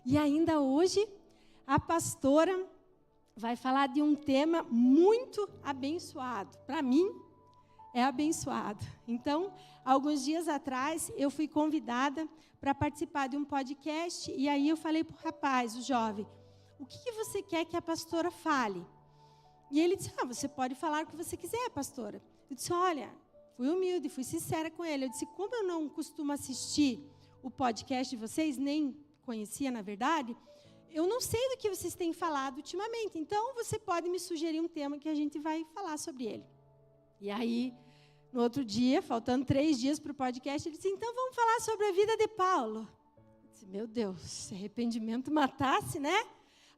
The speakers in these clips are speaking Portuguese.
E ainda hoje, a pastora vai falar de um tema muito abençoado. Para mim, é abençoado. Então, alguns dias atrás, eu fui convidada para participar de um podcast, e aí eu falei para o rapaz, o jovem, o que você quer que a pastora fale? E ele disse, você pode falar o que você quiser, pastora. Eu disse, olha, fui humilde, fui sincera com ele. Eu disse, como eu não costumo assistir o podcast de vocês, nem conhecia, na verdade, eu não sei do que vocês têm falado ultimamente. Então, você pode me sugerir um tema que a gente vai falar sobre ele. E aí, no outro dia, faltando 3 dias para o podcast, ele disse, então vamos falar sobre a vida de Paulo. Eu disse, meu Deus, se arrependimento matasse, né?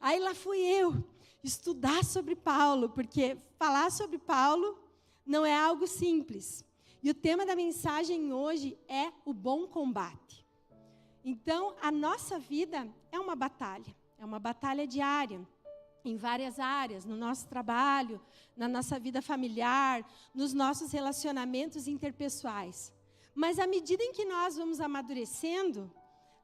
Aí lá fui eu estudar sobre Paulo, porque falar sobre Paulo não é algo simples. E o tema da mensagem hoje é o bom combate. Então, a nossa vida é uma batalha diária, em várias áreas, no nosso trabalho, na nossa vida familiar, nos nossos relacionamentos interpessoais. Mas à medida em que nós vamos amadurecendo,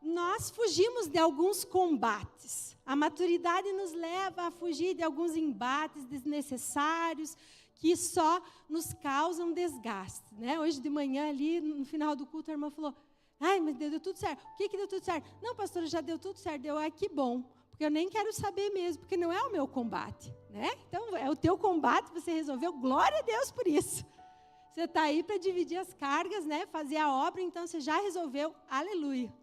nós fugimos de alguns combates. A maturidade nos leva a fugir de alguns embates desnecessários que só nos causam desgaste, né? Hoje de manhã ali, no final do culto, a irmã falou, ai, mas deu tudo certo. O que deu tudo certo? Não, pastora, já deu tudo certo. Ai, que bom. Porque eu nem quero saber mesmo, porque não é o meu combate, né? Então, é o teu combate, você resolveu, glória a Deus por isso. Você está aí para dividir as cargas, né? Fazer a obra, então você já resolveu, aleluia.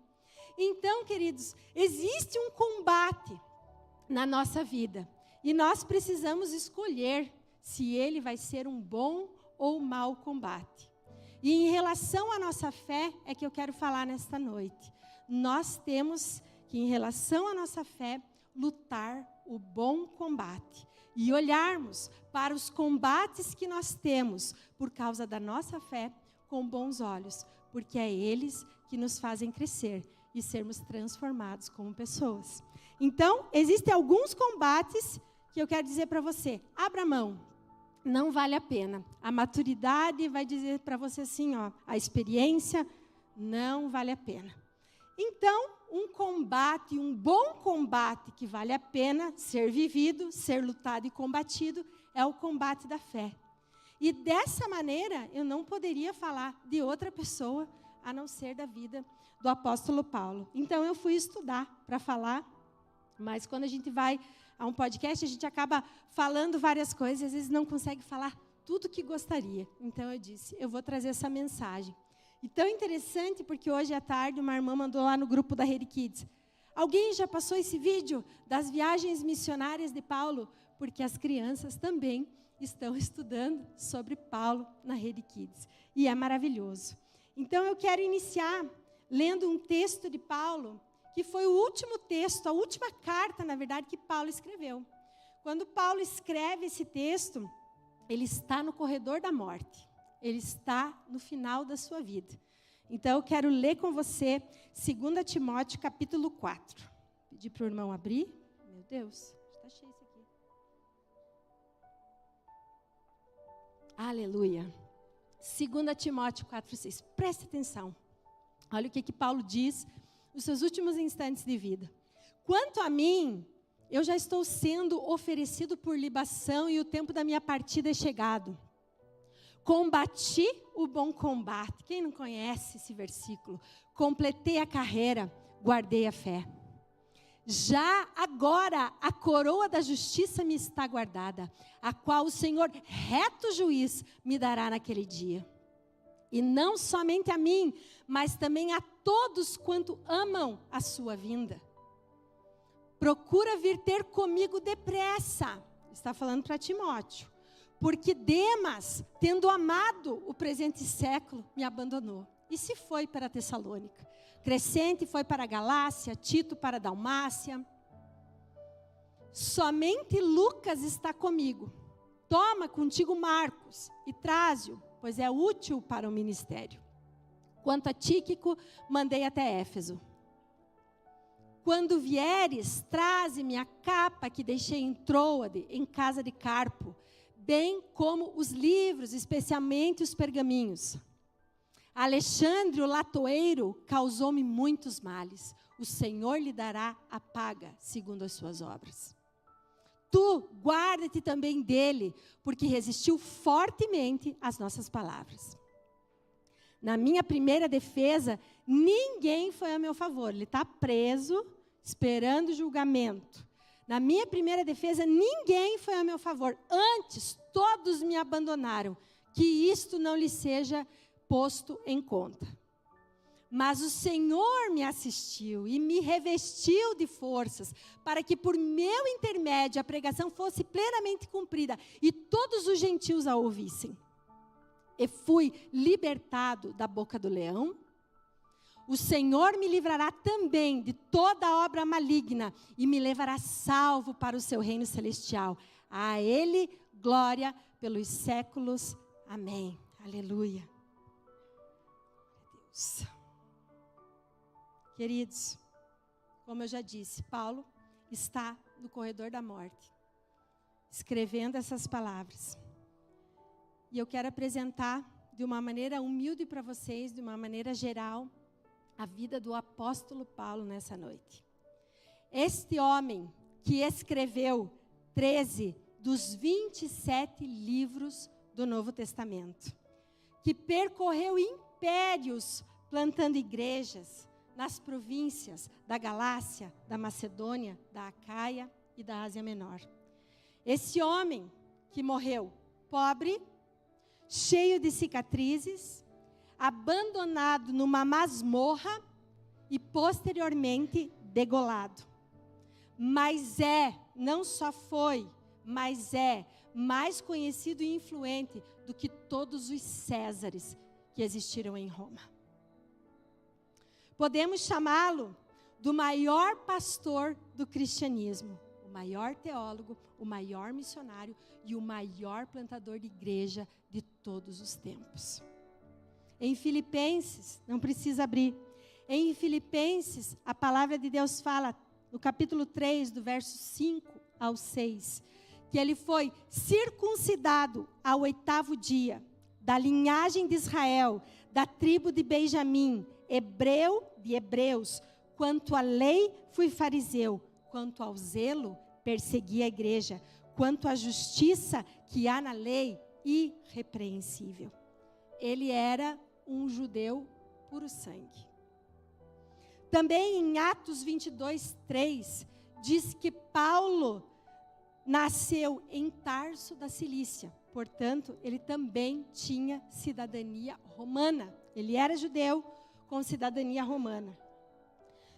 Então, queridos, existe um combate na nossa vida, e nós precisamos escolher se ele vai ser um bom ou mau combate. E em relação à nossa fé, é que eu quero falar nesta noite. Nós temos que, em relação à nossa fé, lutar o bom combate. E olharmos para os combates que nós temos por causa da nossa fé com bons olhos. Porque é eles que nos fazem crescer e sermos transformados como pessoas. Então, existem alguns combates que eu quero dizer para você. Abra mão. Não vale a pena. A maturidade vai dizer para você assim, a experiência não vale a pena. Então, um combate, um bom combate que vale a pena ser vivido, ser lutado e combatido, é o combate da fé. E dessa maneira, eu não poderia falar de outra pessoa, a não ser da vida do apóstolo Paulo. Então, eu fui estudar para falar, mas quando a gente vai a um podcast, a gente acaba falando várias coisas, às vezes não consegue falar tudo o que gostaria. Então, eu disse, eu vou trazer essa mensagem. E tão interessante, porque hoje à tarde uma irmã mandou lá no grupo da Rede Kids. Alguém já passou esse vídeo das viagens missionárias de Paulo? Porque as crianças também estão estudando sobre Paulo na Rede Kids. E é maravilhoso. Então, eu quero iniciar lendo um texto de Paulo, que foi o último texto, a última carta, na verdade, que Paulo escreveu. Quando Paulo escreve esse texto, ele está no corredor da morte. Ele está no final da sua vida. Então, eu quero ler com você 2 Timóteo, capítulo 4. Pedir para o irmão abrir. Meu Deus, está cheio isso aqui. Aleluia. 2 Timóteo 4, 6. Preste atenção. Olha o que Paulo diz nos seus últimos instantes de vida. Quanto a mim, eu já estou sendo oferecido por libação e o tempo da minha partida é chegado. Combati o bom combate. Quem não conhece esse versículo? Completei a carreira, guardei a fé. Já agora a coroa da justiça me está guardada, a qual o Senhor, reto juiz, me dará naquele dia. E não somente a mim, mas também a todos quanto amam a sua vinda. Procura vir ter comigo depressa. Está falando para Timóteo. Porque Demas, tendo amado o presente século, me abandonou. E se foi para Tessalônica. Crescente foi para a Galácia, Tito para a Dalmácia. Somente Lucas está comigo. Toma contigo Marcos e traze-o, pois é útil para o ministério. Quanto a Tíquico, mandei até Éfeso. Quando vieres, traze-me a capa que deixei em Troade, em casa de Carpo, bem como os livros, especialmente os pergaminhos. Alexandre, o latoeiro, causou-me muitos males. o Senhor lhe dará a paga segundo as suas obras. Tu guarda-te também dele, porque resistiu fortemente às nossas palavras. Na minha primeira defesa, ninguém foi a meu favor. Ele está preso, esperando julgamento. Na minha primeira defesa, ninguém foi a meu favor. Antes, todos me abandonaram. Que isto não lhe seja posto em conta. Mas o Senhor me assistiu e me revestiu de forças, para que por meu intermédio a pregação fosse plenamente cumprida e todos os gentios a ouvissem. E fui libertado da boca do leão. O Senhor me livrará também de toda obra maligna e me levará salvo para o seu reino celestial. A Ele glória pelos séculos. Amém. Aleluia. Deus. Queridos, como eu já disse, Paulo está no corredor da morte, escrevendo essas palavras. E eu quero apresentar de uma maneira humilde para vocês, de uma maneira geral, a vida do apóstolo Paulo nessa noite. Este homem que escreveu 13 dos 27 livros do Novo Testamento, que percorreu impérios plantando igrejas nas províncias da Galácia, da Macedônia, da Acaia e da Ásia Menor. Esse homem que morreu pobre, cheio de cicatrizes, abandonado numa masmorra e posteriormente degolado. Mas não só foi, mas é mais conhecido e influente do que todos os Césares que existiram em Roma. Podemos chamá-lo do maior pastor do cristianismo, o maior teólogo, o maior missionário e o maior plantador de igreja de todos os tempos. Em Filipenses, não precisa abrir, em Filipenses, a palavra de Deus fala, no capítulo 3, do verso 5 ao 6, que ele foi circuncidado ao 8º dia, da linhagem de Israel, da tribo de Benjamim, hebreu de hebreus, quanto à lei fui fariseu, quanto ao zelo persegui a igreja, quanto à justiça que há na lei, irrepreensível. Ele era um judeu puro sangue. Também em Atos 22, 3, diz que Paulo nasceu em Tarso da Cilícia. Portanto, ele também tinha cidadania romana. Ele era judeu com cidadania romana.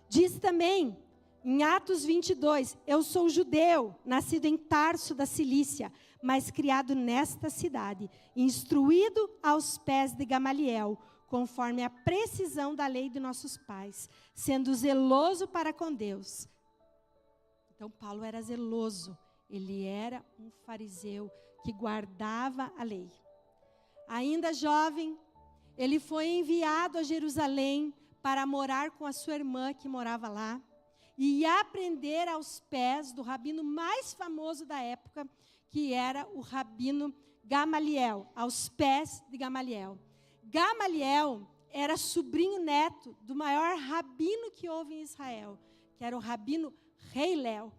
Diz também, em Atos 22, eu sou judeu, nascido em Tarso da Cilícia, mas criado nesta cidade, instruído aos pés de Gamaliel, conforme a precisão da lei de nossos pais, sendo zeloso para com Deus. Então, Paulo era zeloso, ele era um fariseu que guardava a lei. Ainda jovem, ele foi enviado a Jerusalém para morar com a sua irmã que morava lá e aprender aos pés do rabino mais famoso da época, que era o rabino Gamaliel, aos pés de Gamaliel. Gamaliel era sobrinho neto do maior rabino que houve em Israel, que era o rabino Rei Léo.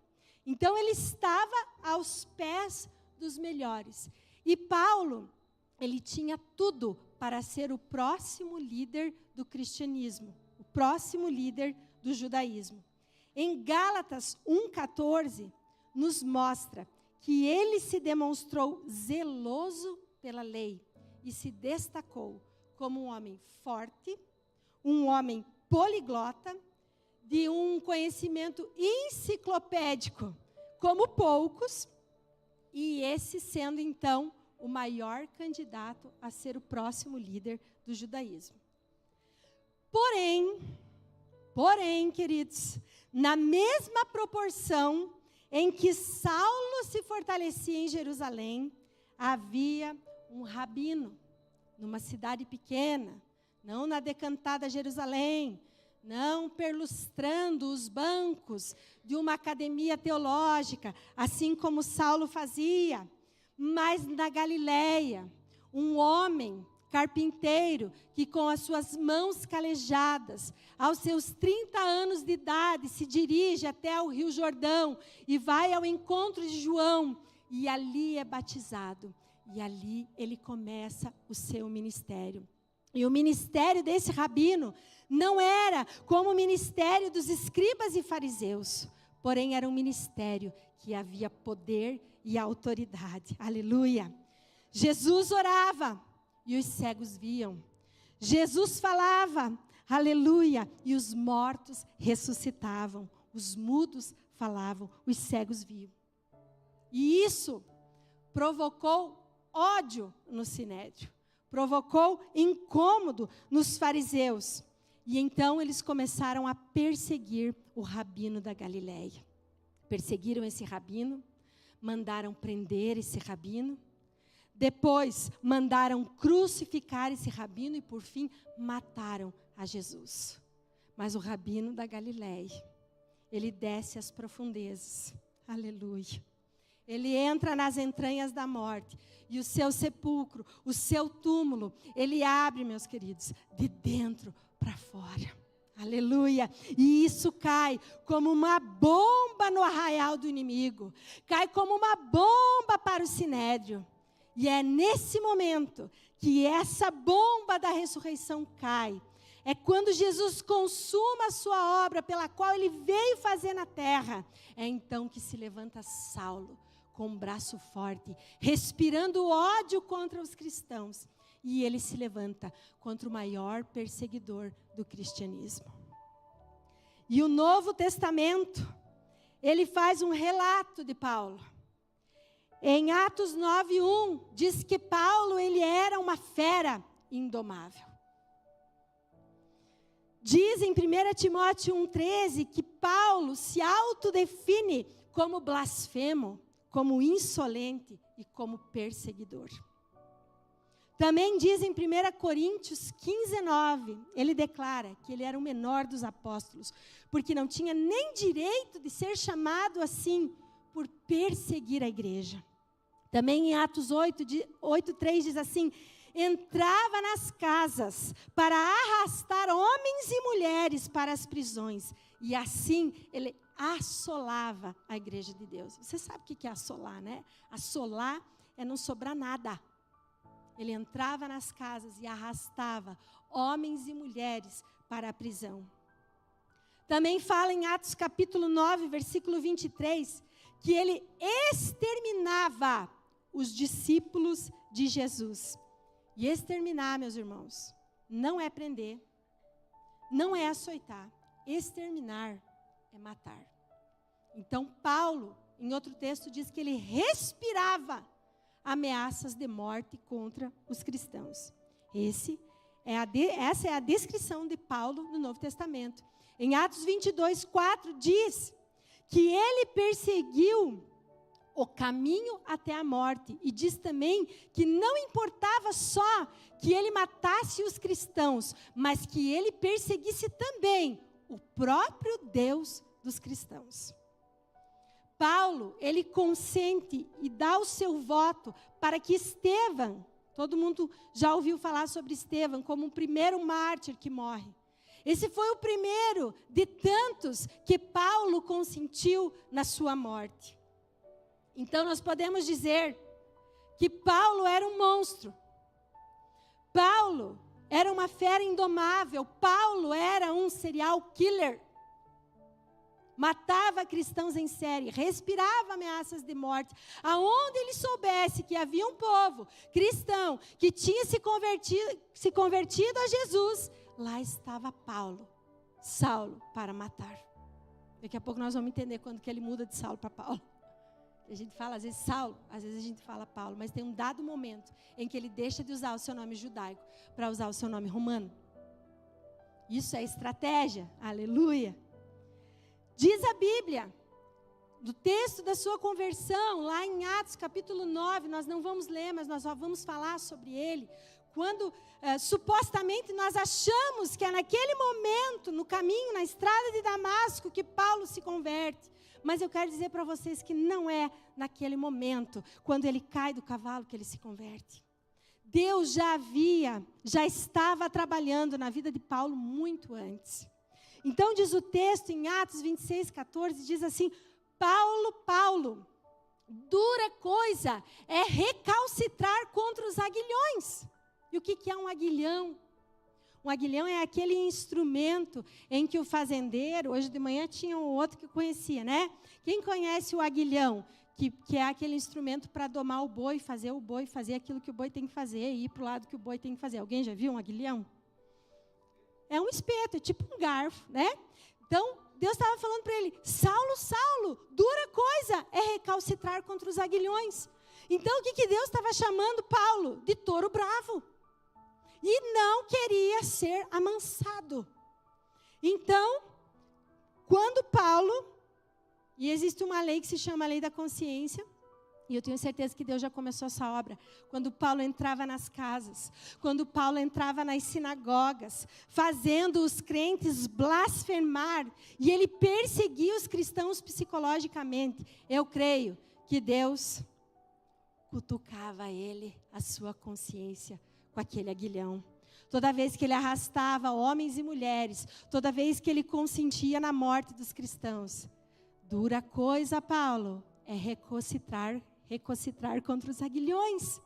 Então, ele estava aos pés dos melhores. E Paulo, ele tinha tudo para ser o próximo líder do cristianismo, o próximo líder do judaísmo. Em Gálatas 1,14, nos mostra que ele se demonstrou zeloso pela lei e se destacou como um homem forte, um homem poliglota, de um conhecimento enciclopédico, como poucos, e esse sendo, então, o maior candidato a ser o próximo líder do judaísmo. Porém, queridos, na mesma proporção em que Saulo se fortalecia em Jerusalém, havia um rabino, numa cidade pequena, não na decantada Jerusalém, não perlustrando os bancos de uma academia teológica, assim como Saulo fazia, mas na Galileia, um homem carpinteiro que com as suas mãos calejadas, aos seus 30 anos de idade, se dirige até o Rio Jordão e vai ao encontro de João, e ali é batizado. E ali ele começa o seu ministério. E o ministério desse rabino não era como o ministério dos escribas e fariseus, porém era um ministério que havia poder e autoridade. Aleluia! Jesus orava e os cegos viam. Jesus falava, aleluia, e os mortos ressuscitavam. Os mudos falavam, os cegos viam. E isso provocou ódio no Sinédrio, provocou incômodo nos fariseus. E então eles começaram a perseguir o rabino da Galileia. Perseguiram esse rabino, mandaram prender esse rabino, depois mandaram crucificar esse rabino e, por fim, mataram a Jesus. Mas o rabino da Galileia, ele desce às profundezas. Aleluia. Ele entra nas entranhas da morte. E o seu sepulcro, o seu túmulo, ele abre, meus queridos, de dentro para fora. Aleluia. E isso cai como uma bomba no arraial do inimigo. Cai como uma bomba para o Sinédrio. E é nesse momento que essa bomba da ressurreição cai. É quando Jesus consuma a sua obra pela qual ele veio fazer na terra. É então que se levanta Saulo com um braço forte, respirando ódio contra os cristãos. E ele se levanta contra o maior perseguidor do cristianismo. E o Novo Testamento, ele faz um relato de Paulo. Em Atos 9:1, diz que Paulo, ele era uma fera indomável. Diz em 1 Timóteo 1,13 que Paulo se autodefine como blasfemo, como insolente e como perseguidor. Também diz em 1 Coríntios 15:9, ele declara que ele era o menor dos apóstolos, porque não tinha nem direito de ser chamado assim por perseguir a igreja. Também em Atos 8:3 diz assim: entrava nas casas para arrastar homens e mulheres para as prisões, e assim ele assolava a igreja de Deus. Você sabe o que é assolar, né? Assolar é não sobrar nada. Ele entrava nas casas e arrastava homens e mulheres para a prisão. Também fala em Atos capítulo 9, versículo 23, que ele exterminava os discípulos de Jesus. E exterminar, meus irmãos, não é prender, não é açoitar. Exterminar é matar. Então, Paulo, em outro texto, diz que ele respirava ameaças de morte contra os cristãos. Essa é a descrição de Paulo no Novo Testamento. Em Atos 22:4 diz que ele perseguiu o caminho até a morte. E diz também que não importava só que ele matasse os cristãos, mas que ele perseguisse também o próprio Deus dos cristãos. Paulo, ele consente e dá o seu voto para que Estevão, todo mundo já ouviu falar sobre Estevão como o primeiro mártir que morre. Esse foi o primeiro de tantos que Paulo consentiu na sua morte. Então nós podemos dizer que Paulo era um monstro. Paulo era uma fera indomável. Paulo era um serial killer. Matava cristãos em série, respirava ameaças de morte. Aonde ele soubesse que havia um povo cristão que tinha se convertido a Jesus, lá estava Saulo, para matar. Daqui a pouco nós vamos entender quando que ele muda de Saulo para Paulo. A gente fala às vezes Saulo, às vezes a gente fala Paulo, mas tem um dado momento em que ele deixa de usar o seu nome judaico para usar o seu nome romano. Isso é estratégia, aleluia. Diz a Bíblia, do texto da sua conversão, lá em Atos capítulo 9, nós não vamos ler, mas nós só vamos falar sobre ele, quando supostamente nós achamos que é naquele momento, no caminho, na estrada de Damasco, que Paulo se converte. Mas eu quero dizer para vocês que não é naquele momento, quando ele cai do cavalo, que ele se converte. Deus já estava trabalhando na vida de Paulo muito antes. Então diz o texto em Atos 26:14, diz assim: Paulo, dura coisa é recalcitrar contra os aguilhões. E o que é um aguilhão? Um aguilhão é aquele instrumento em que o fazendeiro, hoje de manhã tinha um outro que eu conhecia, né? Quem conhece o aguilhão? Que é aquele instrumento para domar o boi fazer aquilo que o boi tem que fazer, e ir para o lado que o boi tem que fazer. Alguém já viu um aguilhão? É um espeto, é tipo um garfo, né? Então, Deus estava falando para ele: Saulo, dura coisa é recalcitrar contra os aguilhões. Então, o que Deus estava chamando Paulo? De touro bravo. E não queria ser amansado. Então, quando Paulo, e existe uma lei que se chama a lei da consciência, e eu tenho certeza que Deus já começou essa obra. Quando Paulo entrava nas casas, quando Paulo entrava nas sinagogas, fazendo os crentes blasfemar, e ele perseguia os cristãos psicologicamente, eu creio que Deus cutucava ele, a sua consciência, com aquele aguilhão. Toda vez que ele arrastava homens e mulheres, toda vez que ele consentia na morte dos cristãos. Dura coisa, Paulo, é recalcitrar contra os aguilhões.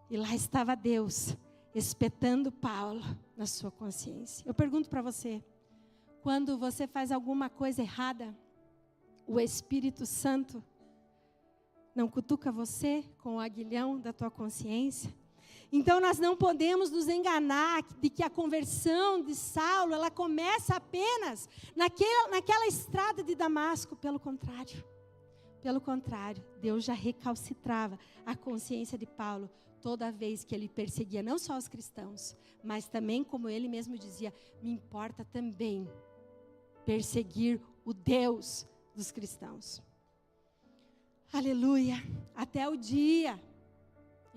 E lá estava Deus, espetando Paulo na sua consciência. Eu pergunto para você, quando você faz alguma coisa errada, o Espírito Santo não cutuca você com o aguilhão da tua consciência? Então, nós não podemos nos enganar de que a conversão de Saulo, ela começa apenas naquela estrada de Damasco. Pelo contrário, Deus já recalcitrava a consciência de Paulo toda vez que ele perseguia não só os cristãos, mas também, como ele mesmo dizia, me importa também perseguir o Deus dos cristãos. Aleluia, até o dia...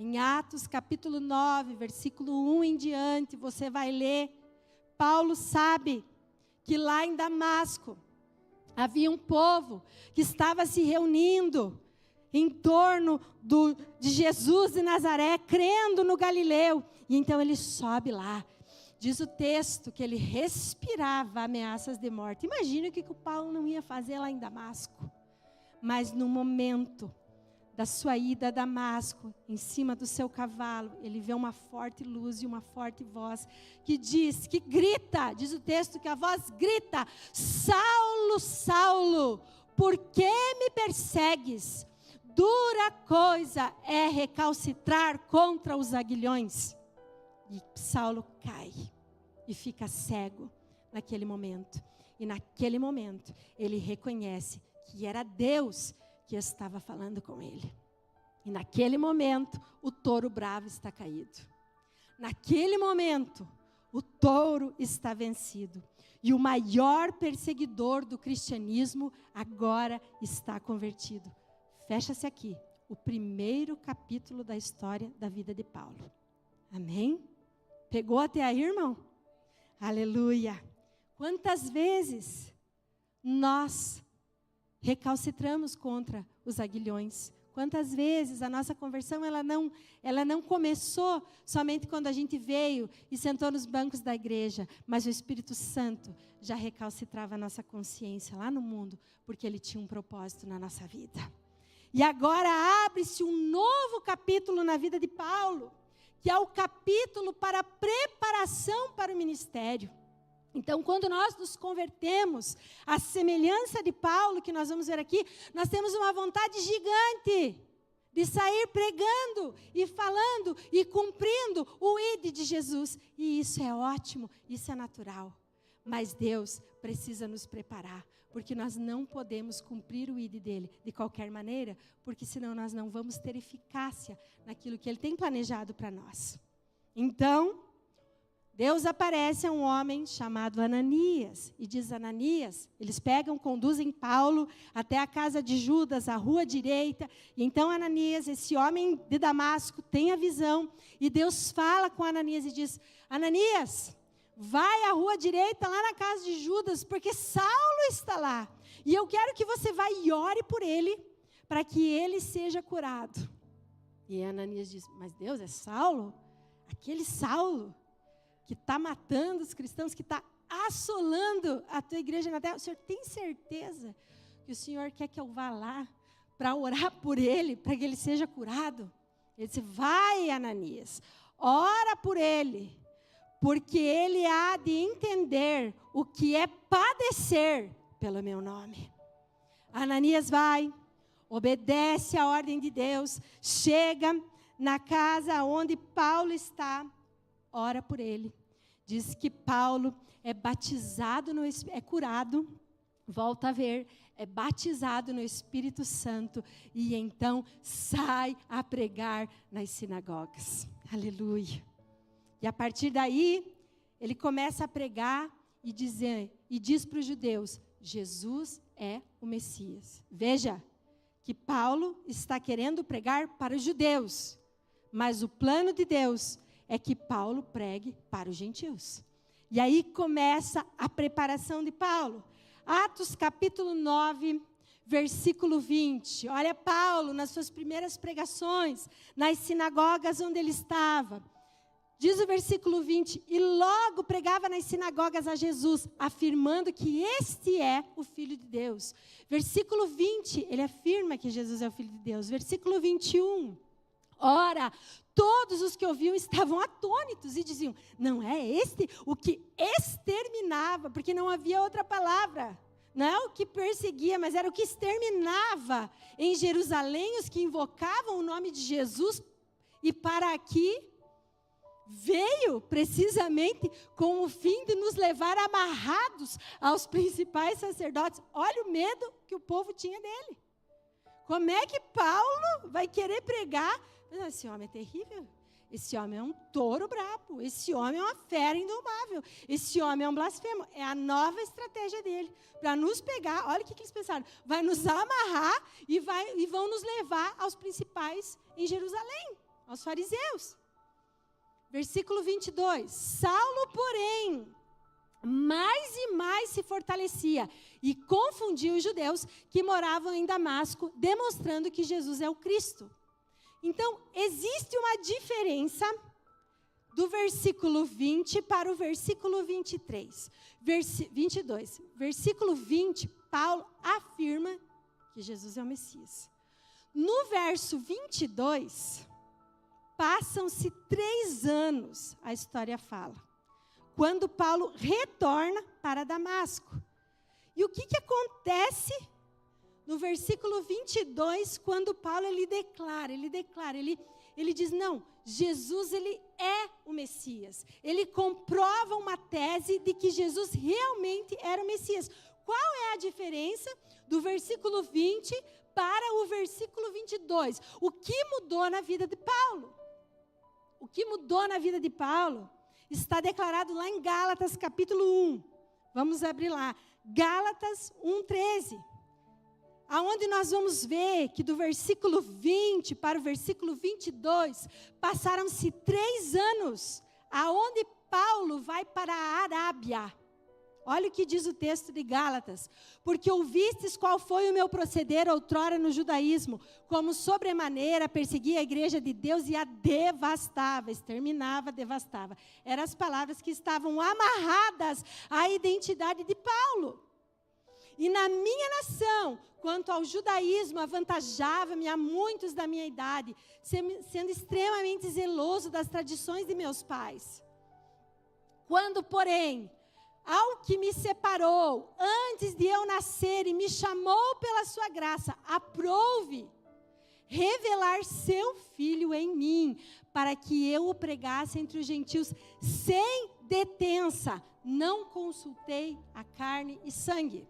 Em Atos capítulo 9, versículo 1 em diante, você vai ler. Paulo sabe que lá em Damasco havia um povo que estava se reunindo em torno de Jesus de Nazaré, crendo no Galileu. E então ele sobe lá. Diz o texto que ele respirava ameaças de morte. Imagina o que o Paulo não ia fazer lá em Damasco. Mas no momento da sua ida a Damasco, em cima do seu cavalo, ele vê uma forte luz e uma forte voz que grita, diz o texto que a voz grita: Saulo, Saulo, por que me persegues? Dura coisa é recalcitrar contra os aguilhões. E Saulo cai e fica cego naquele momento. E naquele momento ele reconhece que era Deus que estava falando com ele. E naquele momento, o touro bravo está caído. Naquele momento, o touro está vencido. E o maior perseguidor do cristianismo agora está convertido. Fecha-se aqui o primeiro capítulo da história da vida de Paulo. Amém? Pegou até aí, irmão? Aleluia! Quantas vezes nós recalcitramos contra os aguilhões? Quantas vezes a nossa conversão ela não começou somente quando a gente veio e sentou nos bancos da igreja, mas o Espírito Santo já recalcitrava a nossa consciência lá no mundo, porque ele tinha um propósito na nossa vida. E agora abre-se um novo capítulo na vida de Paulo, que é o capítulo para a preparação para o ministério. Então, quando nós nos convertemos, à semelhança de Paulo, que nós vamos ver aqui, nós temos uma vontade gigante de sair pregando e falando e cumprindo o ID de Jesus. E isso é ótimo, isso é natural. Mas Deus precisa nos preparar, porque nós não podemos cumprir o ID dele de qualquer maneira, porque senão nós não vamos ter eficácia naquilo que ele tem planejado para nós. Então, Deus aparece a um homem chamado Ananias, e diz: Ananias, eles conduzem Paulo até a casa de Judas, a rua direita, e então Ananias, esse homem de Damasco, tem a visão, e Deus fala com Ananias e diz: Ananias, vai à rua direita, lá na casa de Judas, porque Saulo está lá, e eu quero que você vá e ore por ele, para que ele seja curado. E Ananias diz, mas Deus, é Saulo? Aquele Saulo que está matando os cristãos, que está assolando a tua igreja na terra. O senhor tem certeza que o senhor quer que eu vá lá para orar por ele, para que ele seja curado? Ele disse, vai, Ananias, ora por ele, porque ele há de entender o que é padecer pelo meu nome. Ananias vai, obedece à ordem de Deus, chega na casa onde Paulo está, ora por ele. Diz que Paulo é batizado, é curado, volta a ver, é batizado no Espírito Santo e então sai a pregar nas sinagogas. Aleluia. E a partir daí, ele começa a pregar e diz para os judeus, Jesus é o Messias. Veja que Paulo está querendo pregar para os judeus, mas o plano de Deus é que Paulo pregue para os gentios. E aí começa a preparação de Paulo. Atos capítulo 9, versículo 20. Olha Paulo nas suas primeiras pregações, nas sinagogas onde ele estava. Diz o versículo 20, e logo pregava nas sinagogas a Jesus, afirmando que este é o Filho de Deus. Versículo 20, ele afirma que Jesus é o Filho de Deus. Versículo 21, ora, todos os que ouviam estavam atônitos e diziam, não é este o que exterminava, porque não havia outra palavra. Não é o que perseguia, mas era o que exterminava em Jerusalém, os que invocavam o nome de Jesus, e para aqui veio precisamente com o fim de nos levar amarrados aos principais sacerdotes. Olha o medo que o povo tinha dele. Como é que Paulo vai querer pregar? Esse homem é terrível. Esse homem é um touro brabo. Esse homem é uma fera indomável. Esse homem é um blasfemo. É a nova estratégia dele. Para nos pegar, olha o que eles pensaram. Vai nos amarrar e vão nos levar aos principais em Jerusalém, aos fariseus. Versículo 22. Saulo, porém, mais e mais se fortalecia e confundia os judeus que moravam em Damasco, demonstrando que Jesus é o Cristo. Então, existe uma diferença do versículo 20 para o versículo 22. Versículo 20, Paulo afirma que Jesus é o Messias. No verso 22, passam-se 3 anos, a história fala, quando Paulo retorna para Damasco. E o que acontece no versículo 22, quando Paulo ele diz, não, Jesus ele é o Messias. Ele comprova uma tese de que Jesus realmente era o Messias. Qual é a diferença do versículo 20 para o versículo 22? O que mudou na vida de Paulo? O que mudou na vida de Paulo está declarado lá em Gálatas capítulo 1. Vamos abrir lá. Gálatas 1:13. Aonde nós vamos ver que do versículo 20 para o versículo 22, passaram-se 3 anos, aonde Paulo vai para a Arábia. Olha o que diz o texto de Gálatas. Porque ouvistes qual foi o meu proceder outrora no judaísmo, como sobremaneira perseguia a igreja de Deus e a devastava, exterminava, devastava. Eram as palavras que estavam amarradas à identidade de Paulo. E na minha nação, quanto ao judaísmo, avantajava-me a muitos da minha idade, sendo extremamente zeloso das tradições de meus pais. Quando, porém, ao que me separou, antes de eu nascer, e me chamou pela sua graça, aprouve revelar seu Filho em mim, para que eu o pregasse entre os gentios sem detença. Não consultei a carne e sangue,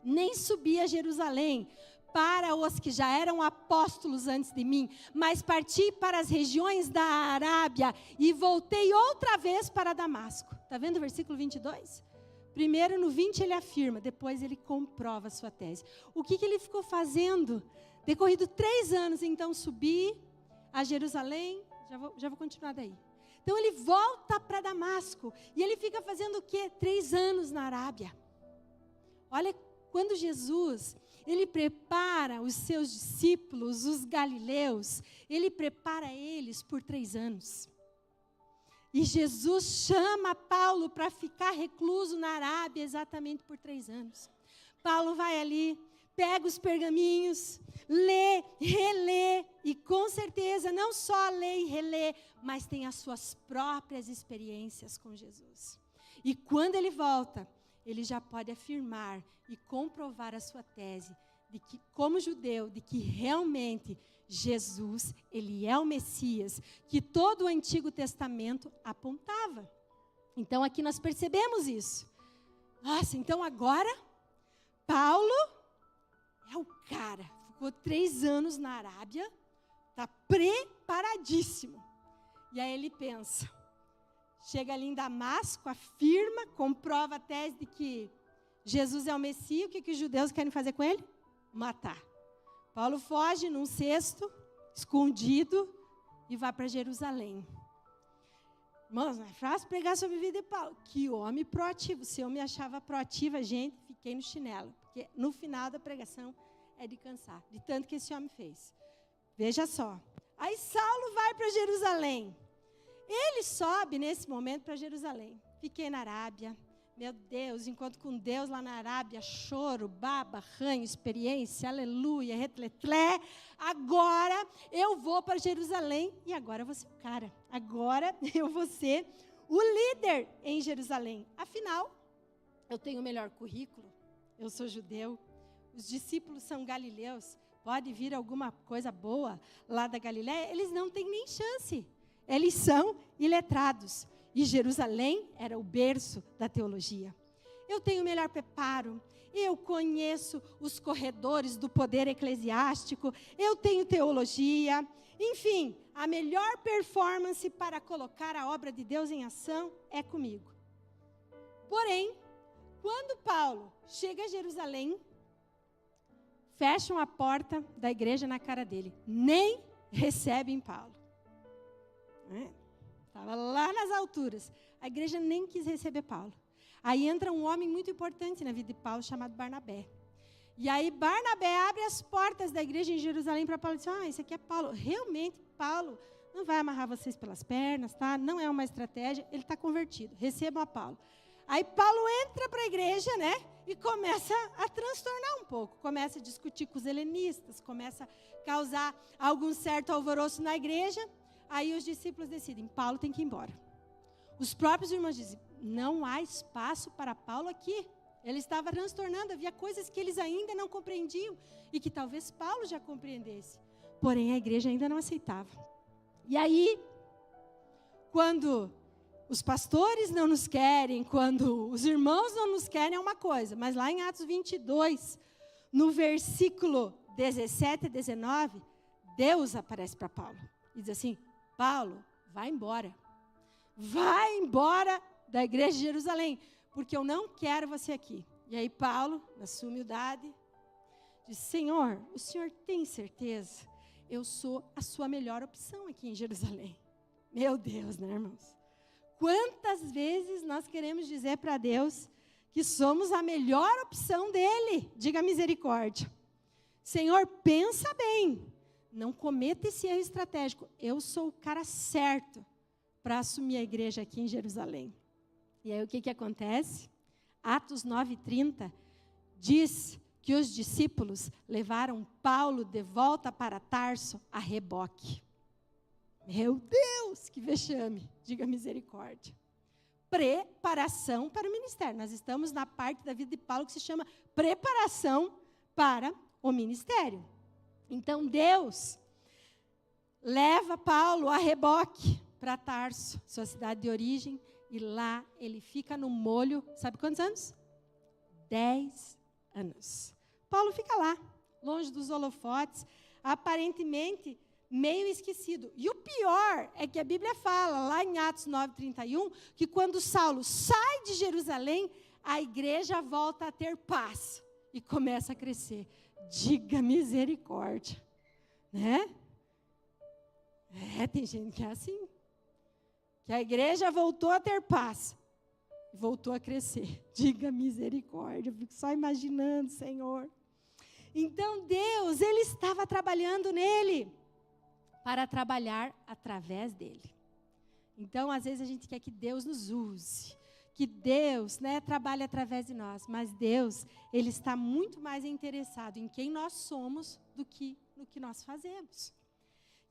nem subi a Jerusalém para os que já eram apóstolos antes de mim, mas parti para as regiões da Arábia e voltei outra vez para Damasco. Está vendo o versículo 22? Primeiro no 20 ele afirma, depois ele comprova a sua tese. O que ele ficou fazendo? Decorrido 3 anos, então subi a Jerusalém, já vou continuar daí. Então ele volta para Damasco e ele fica fazendo o quê? 3 anos na Arábia. Olha, quando Jesus, Ele prepara os seus discípulos, os galileus, ele prepara eles por 3 anos. E Jesus chama Paulo para ficar recluso na Arábia exatamente por 3 anos. Paulo vai ali, pega os pergaminhos, lê, relê, e com certeza não só lê e relê, mas tem as suas próprias experiências com Jesus. E quando ele volta, ele já pode afirmar e comprovar a sua tese, de que, como judeu, de que realmente Jesus, ele é o Messias, que todo o Antigo Testamento apontava. Então aqui nós percebemos isso. Nossa, então agora, Paulo é o cara, ficou 3 anos na Arábia, está preparadíssimo. E aí ele pensa, chega ali em Damasco, afirma, comprova a tese de que Jesus é o Messias. O que os judeus querem fazer com ele? Matar. Paulo foge num cesto, escondido, e vai para Jerusalém. Irmãos, não é fácil pregar sobre a vida de Paulo. Que homem proativo. Se eu me achava proativa, gente, fiquei no chinelo. Porque no final da pregação é de cansar, de tanto que esse homem fez. Veja só. Aí Saulo vai para Jerusalém. Ele sobe nesse momento para Jerusalém. Fiquei na Arábia. Meu Deus, encontro com Deus lá na Arábia, choro, baba, ranho, experiência, aleluia, retletlé. Agora eu vou para Jerusalém e agora eu vou ser o cara. Agora eu vou ser o líder em Jerusalém. Afinal, eu tenho o melhor currículo, eu sou judeu, os discípulos são galileus, pode vir alguma coisa boa lá da Galileia, eles não têm nem chance. Eles são iletrados. E Jerusalém era o berço da teologia. Eu tenho o melhor preparo, eu conheço os corredores do poder eclesiástico, eu tenho teologia, enfim, a melhor performance para colocar a obra de Deus em ação é comigo. Porém, quando Paulo chega a Jerusalém, fecham a porta da igreja na cara dele, nem recebem Paulo. Estava lá nas alturas. A igreja nem quis receber Paulo. Aí entra um homem muito importante na vida de Paulo, chamado Barnabé. E aí Barnabé abre as portas da igreja em Jerusalém para Paulo e diz, esse aqui é Paulo. Realmente, Paulo não vai amarrar vocês pelas pernas, tá? Não é uma estratégia, ele está convertido. Recebam a Paulo. Aí Paulo entra para a igreja, né? E começa a transtornar um pouco. Começa a discutir com os helenistas, começa a causar algum certo alvoroço na igreja. Aí os discípulos decidem, Paulo tem que ir embora. Os próprios irmãos dizem, não há espaço para Paulo aqui. Ele estava transtornando, havia coisas que eles ainda não compreendiam e que talvez Paulo já compreendesse. Porém, a igreja ainda não aceitava. E aí, quando os pastores não nos querem, quando os irmãos não nos querem, é uma coisa. Mas lá em Atos 22, no versículo 17 e 19, Deus aparece para Paulo e diz assim, Paulo, vai embora. Vai embora da igreja de Jerusalém, porque eu não quero você aqui. E aí Paulo, na sua humildade, diz, Senhor, o Senhor tem certeza? Eu sou a sua melhor opção aqui em Jerusalém. Meu Deus, né, irmãos? Quantas vezes nós queremos dizer para Deus que somos a melhor opção dele? Diga misericórdia. Senhor, pensa bem. Não cometa esse erro estratégico. Eu sou o cara certo para assumir a igreja aqui em Jerusalém. E aí o que acontece? Atos 9:30 diz que os discípulos levaram Paulo de volta para Tarso a reboque. Meu Deus, que vexame. Diga misericórdia. Preparação para o ministério. Nós estamos na parte da vida de Paulo que se chama preparação para o ministério. Então, Deus leva Paulo a reboque para Tarso, sua cidade de origem, e lá ele fica no molho, sabe quantos anos? 10 anos. Paulo fica lá, longe dos holofotes, aparentemente meio esquecido. E o pior é que a Bíblia fala, lá em Atos 9:31, que quando Saulo sai de Jerusalém, a igreja volta a ter paz e começa a crescer. Diga misericórdia, né? Tem gente que é assim. Que a igreja voltou a ter paz, voltou a crescer. Diga misericórdia, eu fico só imaginando, Senhor. Então Deus, Ele estava trabalhando nele para trabalhar através dele. Então, às vezes a gente quer que Deus nos use, que Deus, trabalhe através de nós. Mas Deus, Ele está muito mais interessado em quem nós somos do que no que nós fazemos.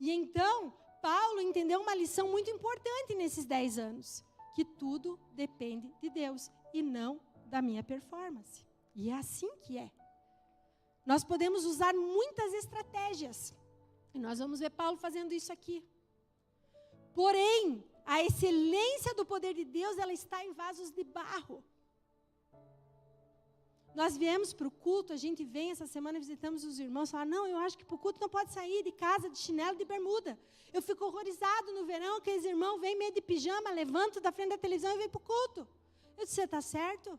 E então, Paulo entendeu uma lição muito importante nesses 10 anos, que tudo depende de Deus e não da minha performance. E é assim que é. Nós podemos usar muitas estratégias. E nós vamos ver Paulo fazendo isso aqui. Porém, a excelência do poder de Deus, ela está em vasos de barro. Nós viemos para o culto, a gente vem essa semana, visitamos os irmãos, falaram, não, eu acho que para o culto não pode sair de casa, de chinelo, de bermuda. Eu fico horrorizado no verão, aqueles irmãos vêm meio de pijama, levantam da frente da televisão e vêm para o culto. Eu disse, você está certo?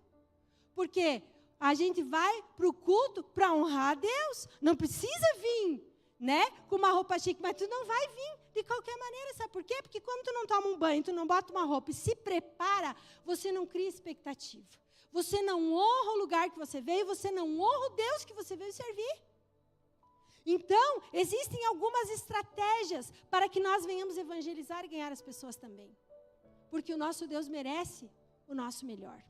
Porque a gente vai para o culto para honrar a Deus. Não precisa vir, com uma roupa chique, mas tu não vai vir de qualquer maneira, sabe por quê? Porque quando tu não toma um banho, tu não bota uma roupa e se prepara, você não cria expectativa. Você não honra o lugar que você veio, você não honra o Deus que você veio servir. Então, existem algumas estratégias para que nós venhamos evangelizar e ganhar as pessoas também. Porque o nosso Deus merece o nosso melhor.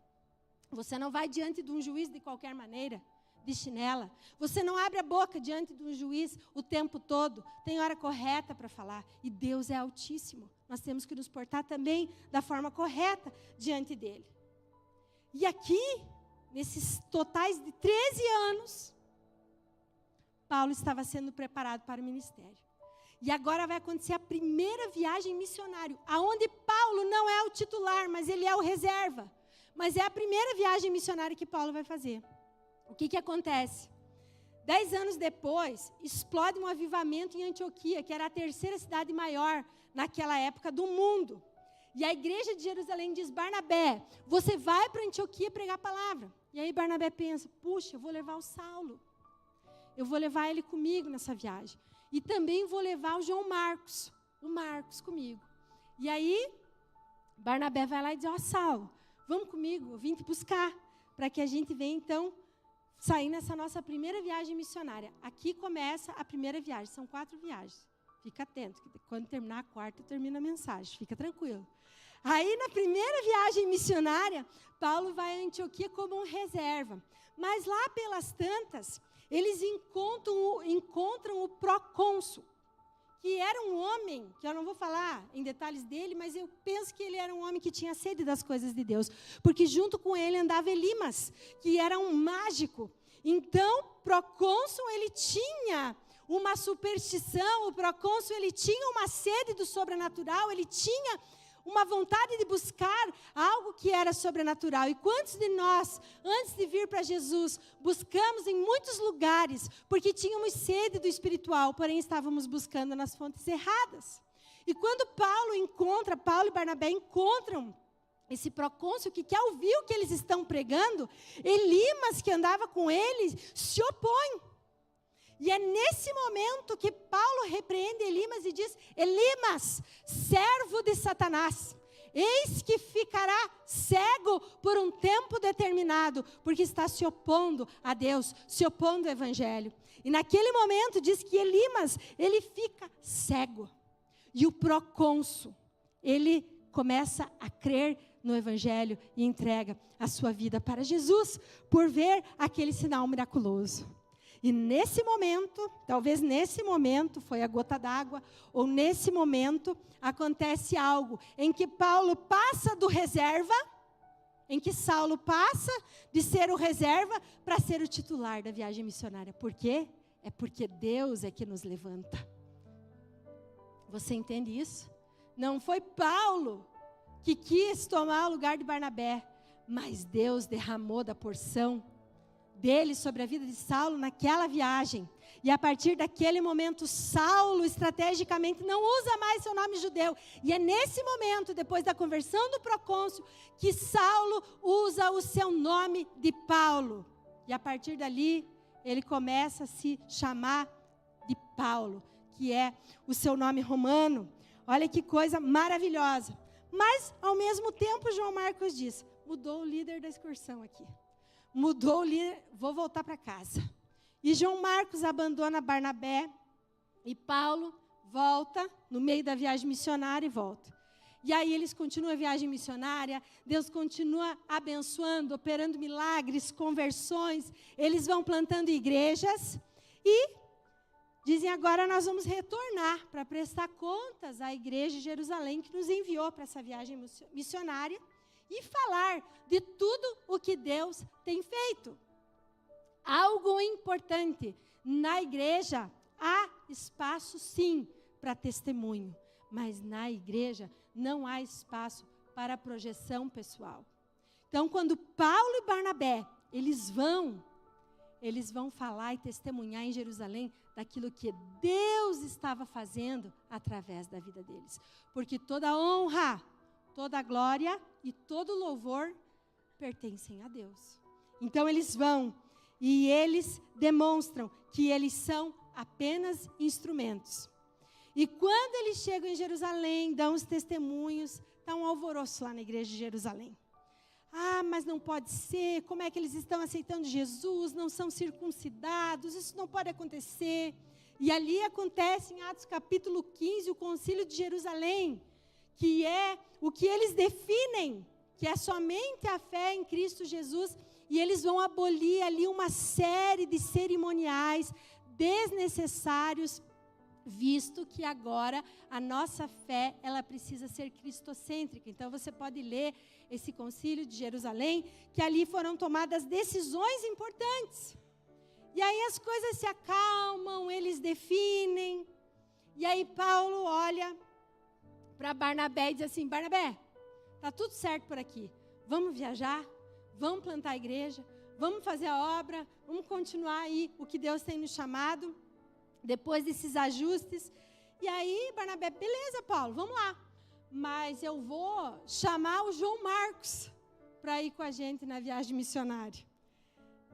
Você não vai diante de um juiz de qualquer maneira, de chinela. Você não abre a boca diante de um juiz o tempo todo. Tem hora correta para falar. E Deus é altíssimo. Nós temos que nos portar também da forma correta diante dele. E aqui, nesses totais de 13 anos, Paulo estava sendo preparado para o ministério. E agora vai acontecer a primeira viagem missionária, aonde Paulo não é o titular, mas ele é o reserva. Mas é a primeira viagem missionária que Paulo vai fazer. O que acontece? 10 anos depois, explode um avivamento em Antioquia, que era a terceira cidade maior naquela época do mundo. E a igreja de Jerusalém diz, Barnabé, você vai para Antioquia pregar a palavra. E aí Barnabé pensa, puxa, eu vou levar o Saulo. Eu vou levar ele comigo nessa viagem. E também vou levar o João Marcos, o Marcos comigo. E aí, Barnabé vai lá e diz, Saulo, vamos comigo, eu vim te buscar, para que a gente venha, então, sair nessa nossa primeira viagem missionária. Aqui começa a primeira viagem, são 4 viagens. Fica atento, que quando terminar a quarta, eu termino a mensagem, fica tranquilo. Aí, na primeira viagem missionária, Paulo vai a Antioquia como um reserva. Mas lá pelas tantas, eles encontram o procônsul, que era um homem, que eu não vou falar em detalhes dele, mas eu penso que ele era um homem que tinha sede das coisas de Deus, porque junto com ele andava Elimas, que era um mágico. Então, procônsul, ele tinha uma superstição, o procônsul, ele tinha uma sede do sobrenatural, ele tinha uma vontade de buscar algo que era sobrenatural. E quantos de nós, antes de vir para Jesus, buscamos em muitos lugares, porque tínhamos sede do espiritual, porém estávamos buscando nas fontes erradas. E quando Paulo e Barnabé encontram esse procônsul que quer ouvir o que eles estão pregando, Elimas, que andava com eles, se opõe. E é nesse momento que Paulo repreende Elimas e diz, Elimas, servo de Satanás, eis que ficará cego por um tempo determinado, porque está se opondo a Deus, se opondo ao Evangelho. E naquele momento diz que Elimas, ele fica cego. E o procônsul, ele começa a crer no Evangelho e entrega a sua vida para Jesus, por ver aquele sinal miraculoso. E nesse momento, talvez nesse momento, foi a gota d'água, ou nesse momento, acontece algo em que Paulo passa do reserva, em que Saulo passa de ser o reserva para ser o titular da viagem missionária. Por quê? É porque Deus é que nos levanta. Você entende isso? Não foi Paulo que quis tomar o lugar de Barnabé, mas Deus derramou da porção dele sobre a vida de Saulo naquela viagem. E a partir daquele momento, Saulo estrategicamente não usa mais seu nome judeu. E é nesse momento, depois da conversão do procônsul, que Saulo usa o seu nome de Paulo. E a partir dali, ele começa a se chamar de Paulo, que é o seu nome romano. Olha que coisa maravilhosa. Mas, ao mesmo tempo, João Marcos diz, mudou o líder da excursão aqui. Mudou o líder, vou voltar para casa. E João Marcos abandona Barnabé e Paulo volta no meio da viagem missionária e volta. E aí eles continuam a viagem missionária, Deus continua abençoando, operando milagres, conversões, eles vão plantando igrejas e dizem agora nós vamos retornar para prestar contas à igreja de Jerusalém que nos enviou para essa viagem missionária e falar de tudo o que Deus tem feito. Algo importante, na igreja há espaço sim para testemunho, mas na igreja não há espaço para projeção pessoal. Então, quando Paulo e Barnabé, eles vão falar e testemunhar em Jerusalém daquilo que Deus estava fazendo através da vida deles. Porque toda honra, toda glória e todo louvor pertencem a Deus. Então, eles vão e eles demonstram que eles são apenas instrumentos. E quando eles chegam em Jerusalém, dão os testemunhos, está um alvoroço lá na igreja de Jerusalém. Ah, mas não pode ser, como é que eles estão aceitando Jesus, não são circuncidados, isso não pode acontecer. E ali acontece em Atos capítulo 15, o concílio de Jerusalém, que é o que eles definem, que é somente a fé em Cristo Jesus, e eles vão abolir ali uma série de cerimoniais desnecessários, visto que agora a nossa fé, ela precisa ser cristocêntrica. Então, você pode ler esse concílio de Jerusalém, que ali foram tomadas decisões importantes. E aí as coisas se acalmam, eles definem. E aí Paulo olha para Barnabé e diz assim, Barnabé, está tudo certo por aqui. Vamos viajar, vamos plantar a igreja, vamos fazer a obra, vamos continuar aí o que Deus tem nos chamado. Depois desses ajustes, e aí Barnabé, beleza Paulo, vamos lá, mas eu vou chamar o João Marcos para ir com a gente na viagem missionária.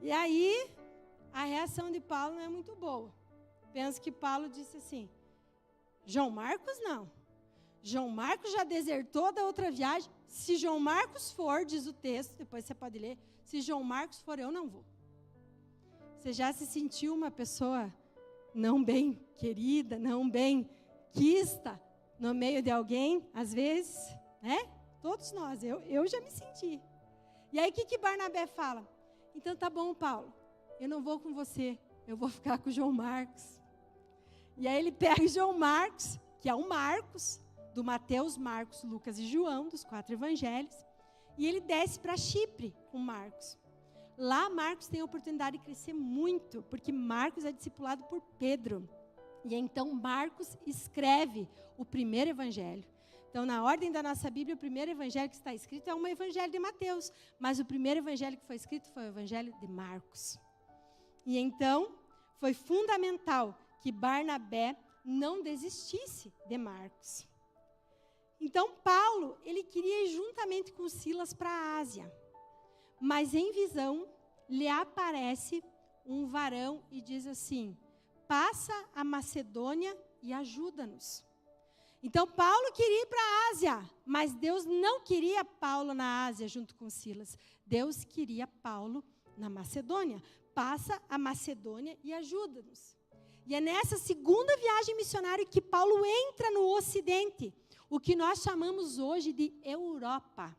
E aí, a reação de Paulo não é muito boa. Penso que Paulo disse assim, João Marcos não, João Marcos já desertou da outra viagem, se João Marcos for, diz o texto, depois você pode ler, se João Marcos for, eu não vou. Você já se sentiu uma pessoa não bem querida, não bem quista no meio de alguém, às vezes, né? Todos nós, eu já me senti. E aí, o que Barnabé fala? Então, tá bom, Paulo, eu não vou com você, eu vou ficar com o João Marcos. E aí, ele pega o João Marcos, que é o Marcos, do Mateus, Marcos, Lucas e João, dos 4 evangelhos, e ele desce para Chipre com Marcos. Lá, Marcos tem a oportunidade de crescer muito, porque Marcos é discipulado por Pedro. E então, Marcos escreve o primeiro evangelho. Então, na ordem da nossa Bíblia, o primeiro evangelho que está escrito é um evangelho de Mateus. Mas o primeiro evangelho que foi escrito foi o evangelho de Marcos. E então, foi fundamental que Barnabé não desistisse de Marcos. Então, Paulo, ele queria ir juntamente com Silas para a Ásia. Mas em visão, lhe aparece um varão e diz assim, passa a Macedônia e ajuda-nos. Então, Paulo queria ir para a Ásia, mas Deus não queria Paulo na Ásia junto com Silas. Deus queria Paulo na Macedônia. Passa a Macedônia e ajuda-nos. E é nessa segunda viagem missionária que Paulo entra no Ocidente, o que nós chamamos hoje de Europa.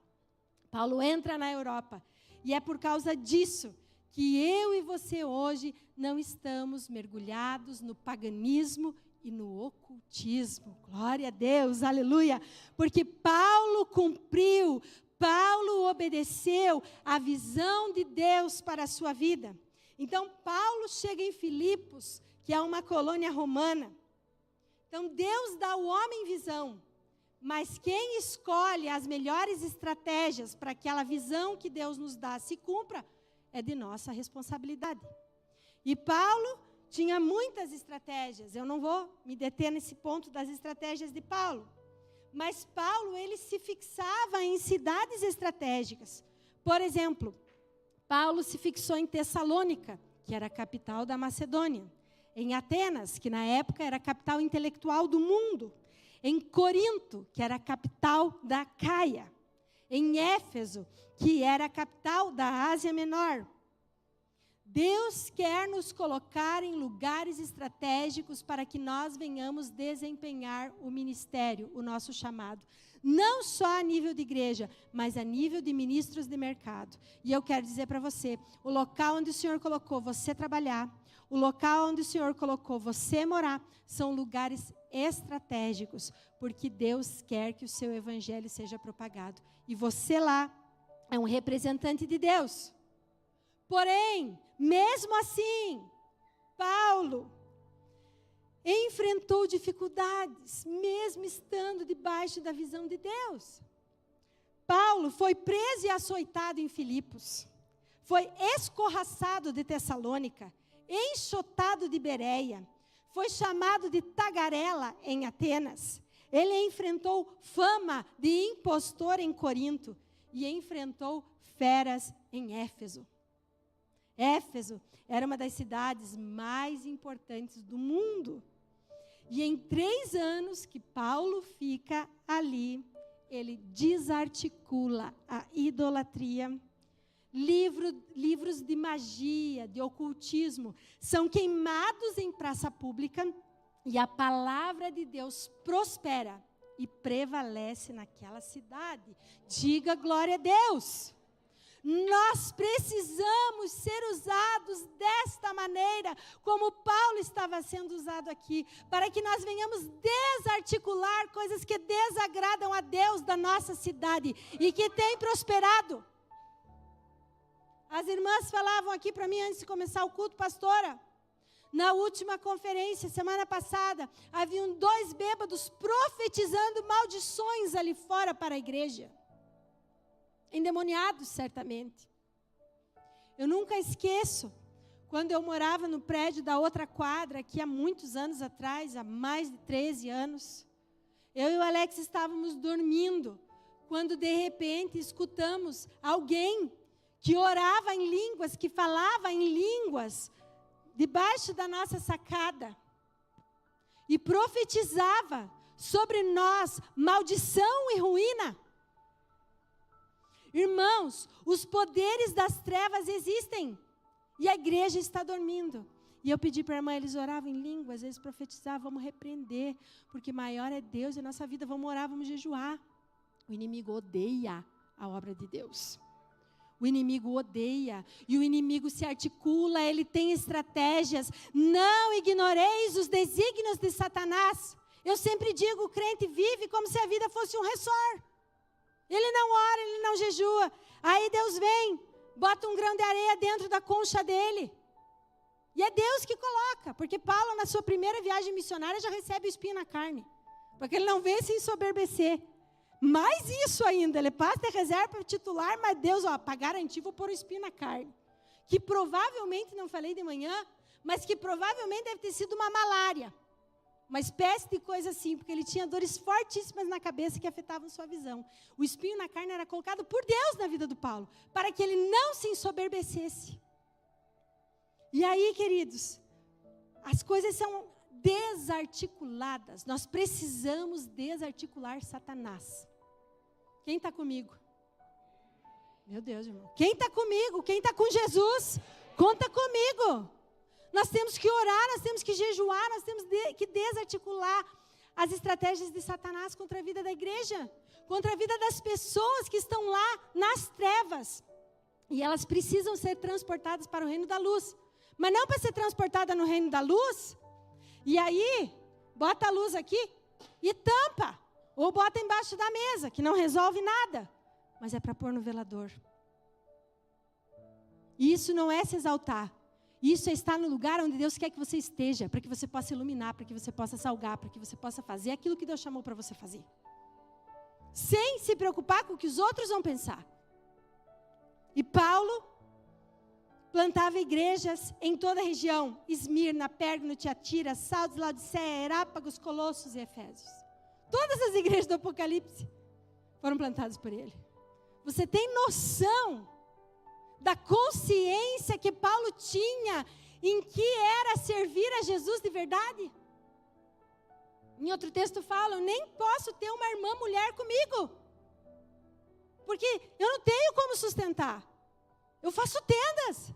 Paulo entra na Europa. E é por causa disso que eu e você hoje não estamos mergulhados no paganismo e no ocultismo. Glória a Deus, aleluia. Porque Paulo cumpriu, Paulo obedeceu a visão de Deus para a sua vida. Então, Paulo chega em Filipos, que é uma colônia romana. Então, Deus dá ao homem visão. Mas quem escolhe as melhores estratégias para que aquela visão que Deus nos dá se cumpra, é de nossa responsabilidade. E Paulo tinha muitas estratégias. Eu não vou me deter nesse ponto das estratégias de Paulo. Mas Paulo, ele se fixava em cidades estratégicas. Por exemplo, Paulo se fixou em Tessalônica, que era a capital da Macedônia. Em Atenas, que na época era a capital intelectual do mundo. Em Corinto, que era a capital da Caia. Em Éfeso, que era a capital da Ásia Menor. Deus quer nos colocar em lugares estratégicos para que nós venhamos desempenhar o ministério, o nosso chamado. Não só a nível de igreja, mas a nível de ministros de mercado. E eu quero dizer para você, o local onde o Senhor colocou você trabalhar, o local onde o Senhor colocou você morar, são lugares estratégicos, porque Deus quer que o seu evangelho seja propagado. E você lá é um representante de Deus. Porém, mesmo assim, Paulo enfrentou dificuldades, mesmo estando debaixo da visão de Deus. Paulo foi preso e açoitado em Filipos, foi escorraçado de Tessalônica, enxotado de Bereia, foi chamado de tagarela em Atenas. Ele enfrentou fama de impostor em Corinto e enfrentou feras em Éfeso. Éfeso era uma das cidades mais importantes do mundo. E em 3 anos que Paulo fica ali, ele desarticula a idolatria. Livros de magia, de ocultismo, são queimados em praça pública e a palavra de Deus prospera e prevalece naquela cidade. Diga glória a Deus. Nós precisamos ser usados desta maneira, como Paulo estava sendo usado aqui, para que nós venhamos desarticular coisas que desagradam a Deus da nossa cidade e que tem prosperado. As irmãs falavam aqui para mim antes de começar o culto, pastora, na última conferência, semana passada, haviam 2 bêbados profetizando maldições ali fora para a igreja. Endemoniados, certamente. Eu nunca esqueço, quando eu morava no prédio da outra quadra, aqui há muitos anos atrás, há mais de 13 anos, eu e o Alex estávamos dormindo, quando de repente escutamos alguém que orava em línguas, que falava em línguas, debaixo da nossa sacada, e profetizava sobre nós maldição e ruína. Irmãos, os poderes das trevas existem, e a igreja está dormindo. E eu pedi para a irmã, eles oravam em línguas, eles profetizavam, vamos repreender, porque maior é Deus e a nossa vida, vamos orar, vamos jejuar. O inimigo odeia a obra de Deus. O inimigo odeia, e o inimigo se articula, ele tem estratégias. Não ignoreis os desígnios de Satanás. Eu sempre digo, o crente vive como se a vida fosse um ressort. Ele não ora, ele não jejua. Aí Deus vem, bota um grão de areia dentro da concha dele. E é Deus que coloca, porque Paulo, na sua primeira viagem missionária, já recebe o espinho na carne. Porque ele não vem se ensoberbecer. Mais isso ainda, ele passa de reserva titular, mas Deus, para garantir, vou pôr o espinho na carne. Que provavelmente, não falei de manhã, mas que provavelmente deve ter sido uma malária. Uma espécie de coisa assim, porque ele tinha dores fortíssimas na cabeça que afetavam sua visão. O espinho na carne era colocado por Deus na vida do Paulo, para que ele não se ensoberbecesse. E aí, queridos, as coisas são desarticuladas. Nós precisamos desarticular Satanás. Quem está comigo? Meu Deus, irmão. Quem está comigo? Quem está com Jesus? Conta comigo. Nós temos que orar, nós temos que jejuar, nós temos que desarticular as estratégias de Satanás contra a vida da igreja, contra a vida das pessoas que estão lá nas trevas. E elas precisam ser transportadas para o reino da luz. Mas não para ser transportada no reino da luz, e aí, bota a luz aqui e tampa. Ou bota embaixo da mesa, que não resolve nada. Mas é para pôr no velador. E isso não é se exaltar. Isso é estar no lugar onde Deus quer que você esteja, para que você possa iluminar, para que você possa salgar, para que você possa fazer aquilo que Deus chamou para você fazer. Sem se preocupar com o que os outros vão pensar. E Paulo plantava igrejas em toda a região. Esmirna, Pérgamo, Tiatira, Sardes, Laodiceia, Herápagos, Colossos e Efésios. Todas as igrejas do Apocalipse foram plantadas por ele. Você tem noção da consciência que Paulo tinha em que era servir a Jesus de verdade? Em outro texto fala, eu nem posso ter uma irmã mulher comigo, porque eu não tenho como sustentar. Eu faço tendas.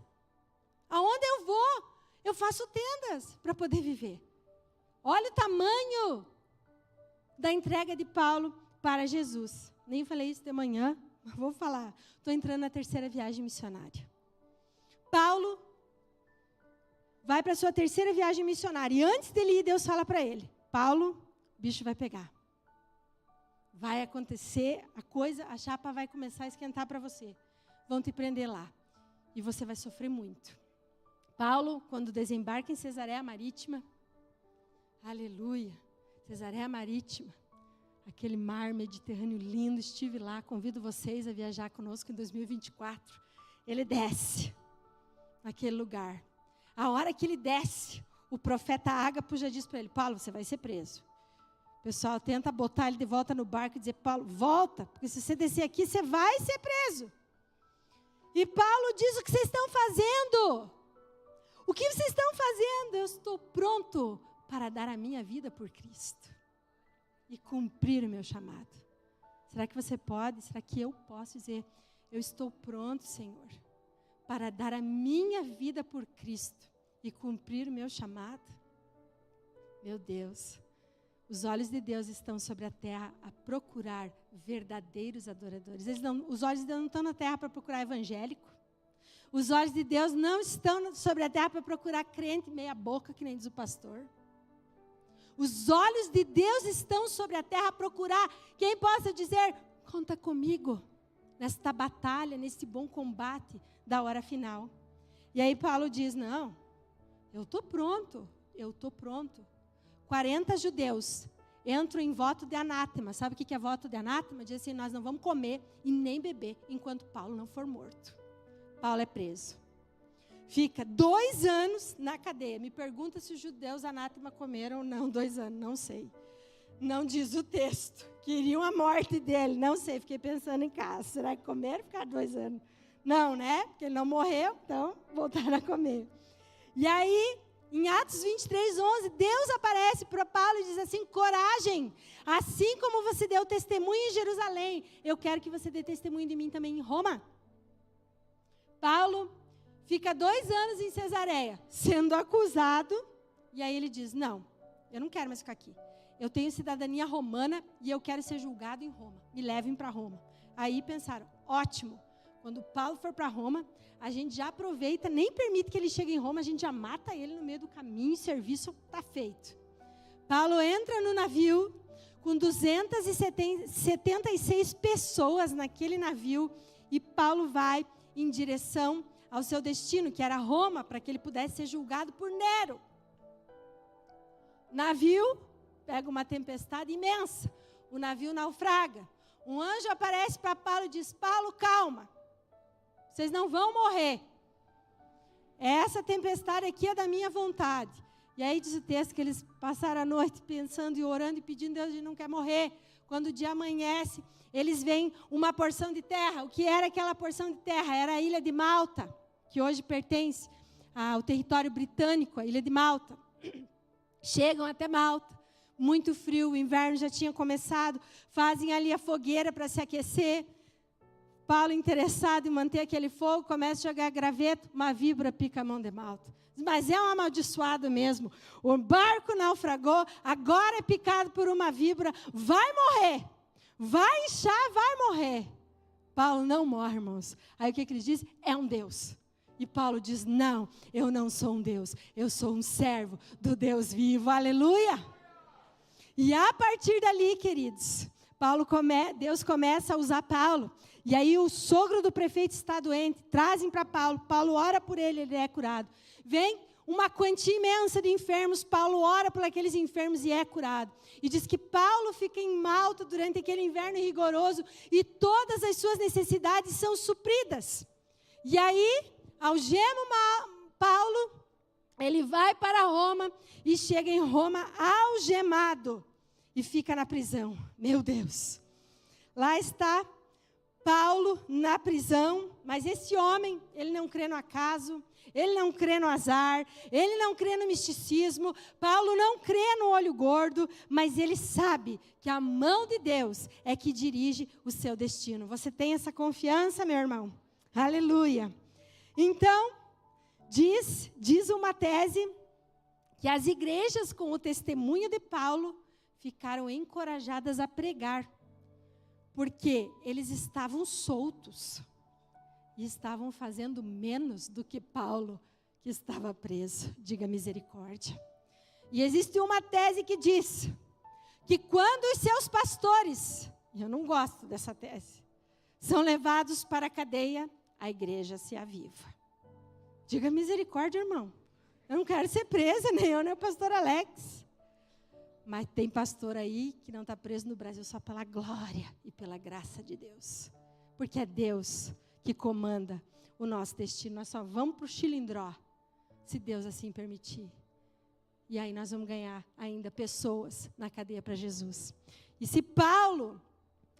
Aonde eu vou, eu faço tendas para poder viver. Olha o tamanho da entrega de Paulo para Jesus. Nem falei isso de manhã, mas vou falar. Estou entrando na 3ª viagem missionária. Paulo vai para a sua 3ª viagem missionária. E antes dele ir, Deus fala para ele: Paulo, o bicho vai pegar. Vai acontecer a coisa, a chapa vai começar a esquentar para você. Vão te prender lá. E você vai sofrer muito. Paulo, quando desembarca em Cesareia Marítima, aleluia, Cesareia Marítima, aquele mar Mediterrâneo lindo, estive lá, convido vocês a viajar conosco em 2024. Ele desce naquele lugar. A hora que ele desce, o profeta Ágapo já diz para ele: Paulo, você vai ser preso. O pessoal tenta botar ele de volta no barco e dizer: Paulo, volta, porque se você descer aqui, você vai ser preso. E Paulo diz: o que vocês estão fazendo? O que vocês estão fazendo? Eu estou pronto para dar a minha vida por Cristo e cumprir o meu chamado. Será que você pode? Será que eu posso dizer: eu estou pronto, Senhor, para dar a minha vida por Cristo e cumprir o meu chamado? Meu Deus, os olhos de Deus estão sobre a terra a procurar verdadeiros adoradores. Os olhos de Deus não estão na terra para procurar evangélico. Os olhos de Deus não estão sobre a terra para procurar crente meia boca, que nem diz o pastor. Os olhos de Deus estão sobre a terra a procurar quem possa dizer: conta comigo nesta batalha, nesse bom combate da hora final. E aí Paulo diz: não, eu estou pronto, 40 judeus entram em voto de anátema. Sabe o que é voto de anátema? Diz assim: nós não vamos comer e nem beber enquanto Paulo não for morto. Paulo é preso. Fica 2 anos na cadeia. Me pergunta se os judeus anátema comeram ou não 2 anos. Não sei. Não diz o texto. Queriam a morte dele. Não sei. Fiquei pensando em casa. Será que comeram e ficaram 2 anos? Não, né? Porque ele não morreu, então voltaram a comer. E aí, em Atos 23:11, Deus aparece para Paulo e diz assim: coragem, assim como você deu testemunho em Jerusalém, eu quero que você dê testemunho de mim também em Roma. Paulo fica 2 anos em Cesareia, sendo acusado, e aí ele diz: não, eu não quero mais ficar aqui. Eu tenho cidadania romana e eu quero ser julgado em Roma. Me levem para Roma. Aí pensaram: ótimo, quando Paulo for para Roma, a gente já aproveita, nem permite que ele chegue em Roma, a gente já mata ele no meio do caminho e o serviço está feito. Paulo entra no navio com 276 pessoas naquele navio e Paulo vai em direção ao seu destino, que era Roma, para que ele pudesse ser julgado por Nero. Navio pega uma tempestade imensa, o navio naufraga. Um anjo aparece para Paulo e diz: Paulo, calma, vocês não vão morrer. Essa tempestade aqui é da minha vontade. E aí diz o texto que eles passaram a noite pensando e orando e pedindo a Deus, de não quer morrer. Quando o dia amanhece, eles veem uma porção de terra. O que era aquela porção de terra? Era a ilha de Malta, que hoje pertence ao território britânico, a ilha de Malta. Chegam até Malta, muito frio, o inverno já tinha começado, fazem ali a fogueira para se aquecer. Paulo, interessado em manter aquele fogo, começa a jogar graveto, uma víbora pica a mão de Malta. Mas é um amaldiçoado mesmo. O barco naufragou, agora é picado por uma víbora, vai morrer. Vai inchar, vai morrer. Paulo não morre, irmãos. Aí o que ele diz? É um Deus. E Paulo diz: não, eu não sou um Deus. Eu sou um servo do Deus vivo. Aleluia! E a partir dali, queridos, Deus começa a usar Paulo. E aí o sogro do prefeito está doente. Trazem para Paulo. Paulo ora por ele, ele é curado. Vem uma quantia imensa de enfermos, Paulo ora por aqueles enfermos e é curado. E diz que Paulo fica em Malta durante aquele inverno rigoroso e todas as suas necessidades são supridas. E aí, algema Paulo, ele vai para Roma e chega em Roma algemado e fica na prisão. Meu Deus! Lá está Paulo na prisão, mas esse homem, ele não crê no acaso, ele não crê no azar, ele não crê no misticismo, Paulo não crê no olho gordo, mas ele sabe que a mão de Deus é que dirige o seu destino. Você tem essa confiança, meu irmão? Aleluia! Então, Diz uma tese que as igrejas, com o testemunho de Paulo, ficaram encorajadas a pregar, porque eles estavam soltos e estavam fazendo menos do que Paulo, que estava preso. Diga misericórdia. E existe uma tese que diz que quando os seus pastores, e eu não gosto dessa tese, são levados para a cadeia, a igreja se aviva. Diga misericórdia, irmão. Eu não quero ser presa, nem eu, nem o pastor Alex. Mas tem pastor aí que não está preso no Brasil só pela glória e pela graça de Deus. Porque é Deus que comanda o nosso destino. Nós só vamos para o Chilindró, se Deus assim permitir. E aí nós vamos ganhar ainda pessoas na cadeia para Jesus. E se Paulo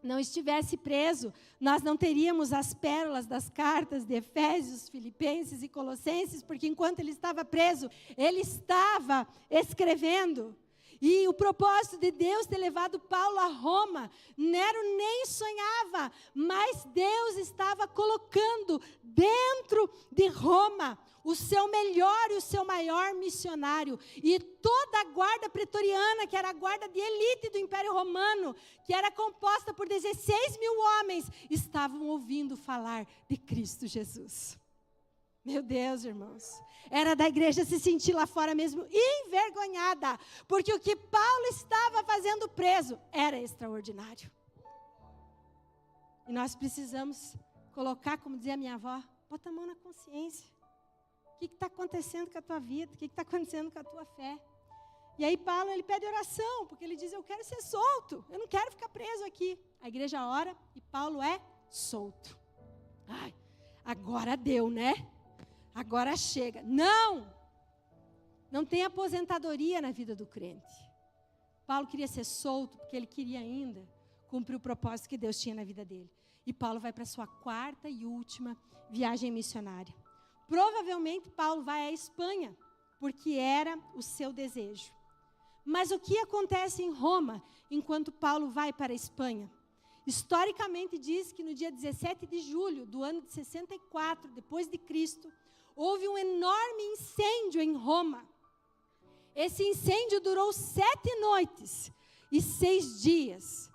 não estivesse preso, nós não teríamos as pérolas das cartas de Efésios, Filipenses e Colossenses, porque enquanto ele estava preso, ele estava escrevendo. E o propósito de Deus ter levado Paulo a Roma, Nero nem sonhava, mas Deus estava colocando dentro de Roma o seu melhor e o seu maior missionário. E toda a guarda pretoriana, que era a guarda de elite do Império Romano, que era composta por 16 mil homens, estavam ouvindo falar de Cristo Jesus. Meu Deus, irmãos, era da igreja se sentir lá fora mesmo envergonhada, porque o que Paulo estava fazendo preso era extraordinário. E nós precisamos colocar, como dizia a minha avó, bota a mão na consciência. O que está acontecendo com a tua vida? O que está acontecendo com a tua fé? E aí Paulo, ele pede oração, porque ele diz, eu quero ser solto, eu não quero ficar preso aqui. A igreja ora e Paulo é solto. Ai, agora deu, né? Agora chega. Não tem aposentadoria na vida do crente. Paulo queria ser solto, porque ele queria ainda cumprir o propósito que Deus tinha na vida dele. E Paulo vai para a sua 4ª e última viagem missionária. Provavelmente Paulo vai à Espanha, porque era o seu desejo. Mas o que acontece em Roma, enquanto Paulo vai para a Espanha? Historicamente diz que no dia 17 de julho do ano de 64, depois de Cristo, houve um enorme incêndio em Roma. Esse incêndio durou 7 noites e 6 dias.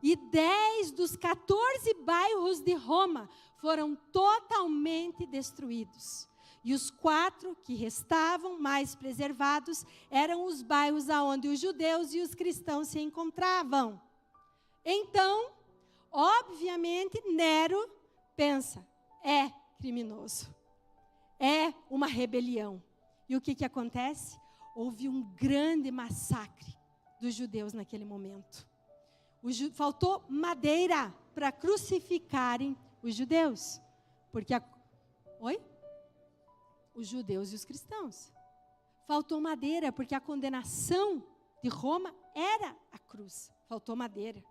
E 10 dos 14 bairros de Roma foram totalmente destruídos. E os 4 que restavam, mais preservados, eram os bairros onde os judeus e os cristãos se encontravam. Então, obviamente, Nero pensa, é criminoso. É uma rebelião. E o que acontece? Houve um grande massacre dos judeus naquele momento. Faltou madeira para crucificarem os judeus. Porque os judeus e os cristãos. Faltou madeira, porque a condenação de Roma era a cruz. Faltou madeira.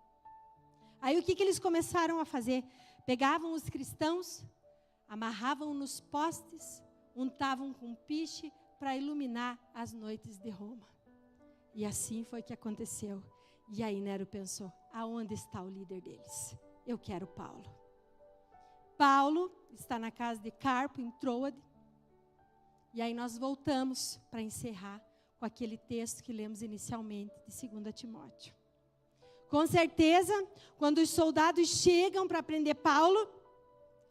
Aí o que eles começaram a fazer? Pegavam os cristãos, amarravam nos postes, untavam com piche para iluminar as noites de Roma. E assim foi que aconteceu. E aí Nero pensou, aonde está o líder deles? Eu quero Paulo. Paulo está na casa de Carpo, em Troade. E aí nós voltamos para encerrar com aquele texto que lemos inicialmente de 2 Timóteo. Com certeza, quando os soldados chegam para prender Paulo,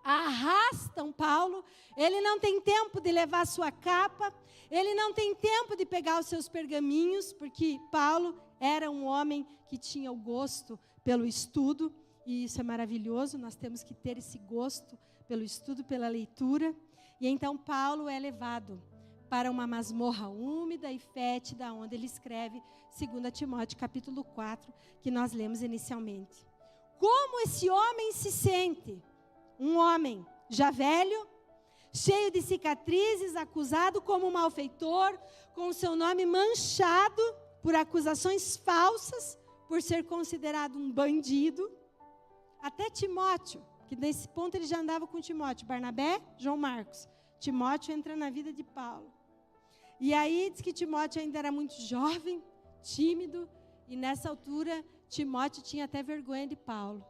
arrastam Paulo, ele não tem tempo de levar sua capa, ele não tem tempo de pegar os seus pergaminhos, porque Paulo era um homem que tinha o gosto pelo estudo, e isso é maravilhoso, nós temos que ter esse gosto pelo estudo, pela leitura. E então Paulo é levado para uma masmorra úmida e fétida, onde ele escreve 2 Timóteo capítulo 4, que nós lemos inicialmente. Como esse homem se sente? Um homem já velho, cheio de cicatrizes, acusado como malfeitor, com o seu nome manchado por acusações falsas, por ser considerado um bandido. Até Timóteo, que nesse ponto ele já andava com Timóteo, Barnabé, João Marcos. Timóteo entra na vida de Paulo. E aí diz que Timóteo ainda era muito jovem, tímido, e nessa altura Timóteo tinha até vergonha de Paulo.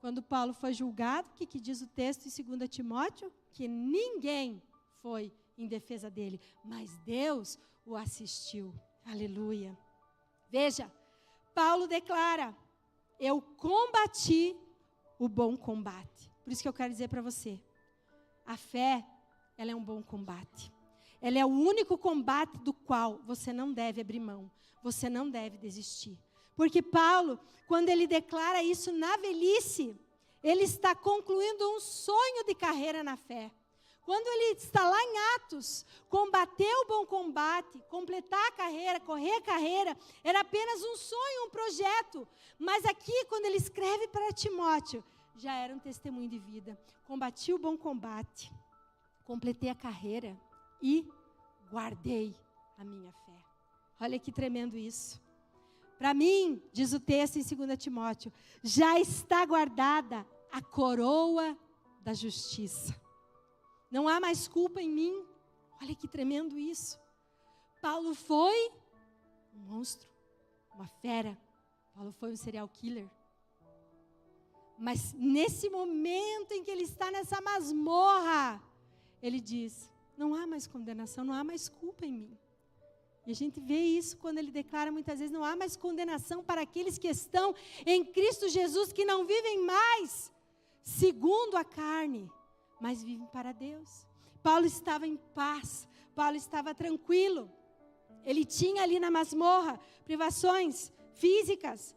Quando Paulo foi julgado, o que diz o texto em 2 Timóteo? Que ninguém foi em defesa dele, mas Deus o assistiu. Aleluia. Veja, Paulo declara: eu combati o bom combate. Por isso que eu quero dizer para você, a fé, ela é um bom combate. Ela é o único combate do qual você não deve abrir mão, você não deve desistir. Porque Paulo, quando ele declara isso na velhice, ele está concluindo um sonho de carreira na fé. Quando ele está lá em Atos, combater o bom combate, completar a carreira, correr a carreira, era apenas um sonho, um projeto. Mas aqui, quando ele escreve para Timóteo, já era um testemunho de vida. Combati o bom combate, completei a carreira e guardei a minha fé. Olha que tremendo isso. Para mim, diz o texto em 2 Timóteo, já está guardada a coroa da justiça. Não há mais culpa em mim. Olha que tremendo isso. Paulo foi um monstro, uma fera. Paulo foi um serial killer. Mas nesse momento em que ele está nessa masmorra, ele diz, não há mais condenação, não há mais culpa em mim. E a gente vê isso quando ele declara muitas vezes, não há mais condenação para aqueles que estão em Cristo Jesus, que não vivem mais segundo a carne, mas vivem para Deus. Paulo estava em paz, Paulo estava tranquilo. Ele tinha ali na masmorra privações físicas.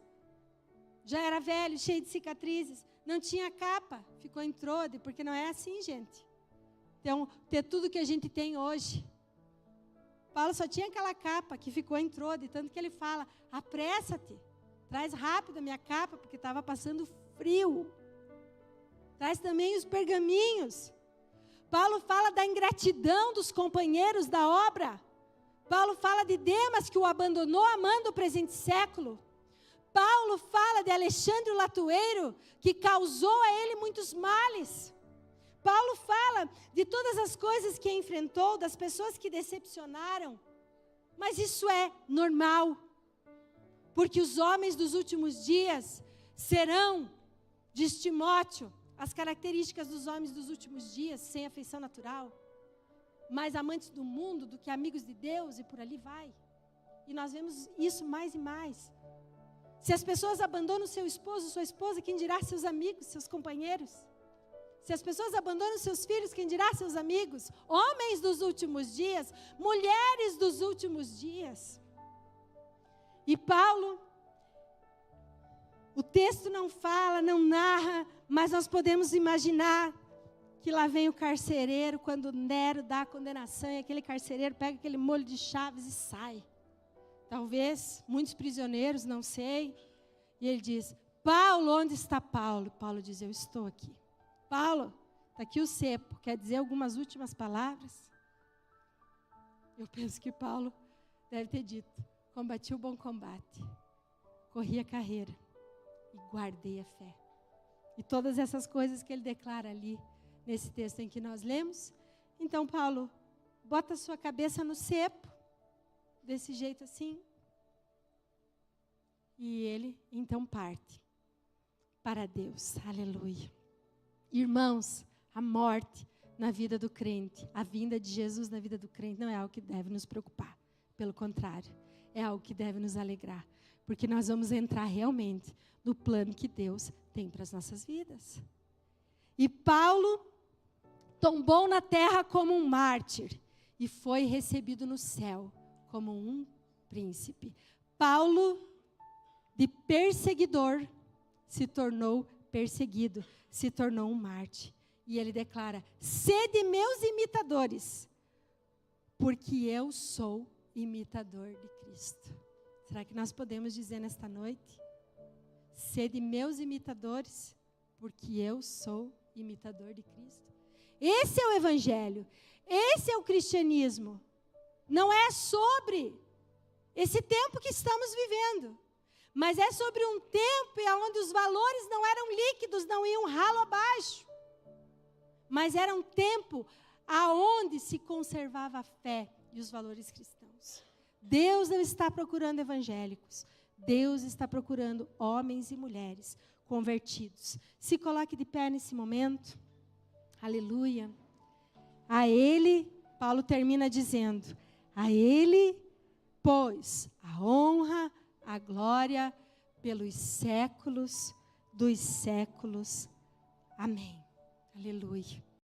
Já era velho, cheio de cicatrizes. Não tinha capa, ficou em trode, porque não é assim, gente. Então, ter tudo que a gente tem hoje. Paulo só tinha aquela capa que ficou em trode, tanto que ele fala, apressa-te, traz rápido a minha capa, porque estava passando frio. Traz também os pergaminhos. Paulo fala da ingratidão dos companheiros da obra. Paulo fala de Demas, que o abandonou amando o presente século. Paulo fala de Alexandre o Latueiro, que causou a ele muitos males. Paulo fala de todas as coisas que enfrentou, das pessoas que decepcionaram. Mas isso é normal. Porque os homens dos últimos dias serão, diz Timóteo, as características dos homens dos últimos dias, sem afeição natural, mais amantes do mundo do que amigos de Deus, e por ali vai. E nós vemos isso mais e mais. Se as pessoas abandonam seu esposo, sua esposa, quem dirá seus amigos, seus companheiros? Se as pessoas abandonam seus filhos, quem dirá seus amigos? Homens dos últimos dias, mulheres dos últimos dias. E Paulo, o texto não fala, não narra, mas nós podemos imaginar que lá vem o carcereiro, quando Nero dá a condenação, e aquele carcereiro pega aquele molho de chaves e sai. Talvez, muitos prisioneiros, não sei. E ele diz, Paulo, onde está Paulo? Paulo diz, eu estou aqui. Paulo, está aqui o cepo, quer dizer algumas últimas palavras? Eu penso que Paulo deve ter dito, combati o bom combate, corri a carreira e guardei a fé. E todas essas coisas que ele declara ali, nesse texto em que nós lemos. Então, Paulo, bota a sua cabeça no cepo, desse jeito assim. E ele, então, parte para Deus. Aleluia. Irmãos, a morte na vida do crente, a vinda de Jesus na vida do crente, não é algo que deve nos preocupar. Pelo contrário, é algo que deve nos alegrar. Porque nós vamos entrar realmente no plano que Deus tem para as nossas vidas. E Paulo tombou na terra como um mártir e foi recebido no céu como um príncipe. Paulo, de perseguidor, se tornou perseguido, se tornou um mártir. E ele declara, sede meus imitadores, porque eu sou imitador de Cristo. Será que nós podemos dizer nesta noite? Sede meus imitadores, porque eu sou imitador de Cristo. Esse é o evangelho, esse é o cristianismo. Não é sobre esse tempo que estamos vivendo, mas é sobre um tempo onde os valores não eram líquidos, não iam ralo abaixo. Mas era um tempo aonde se conservava a fé e os valores cristãos. Deus não está procurando evangélicos. Deus está procurando homens e mulheres convertidos. Se coloque de pé nesse momento. Aleluia. A Ele, Paulo termina dizendo: a Ele, pois, a honra, a glória pelos séculos dos séculos. Amém. Aleluia.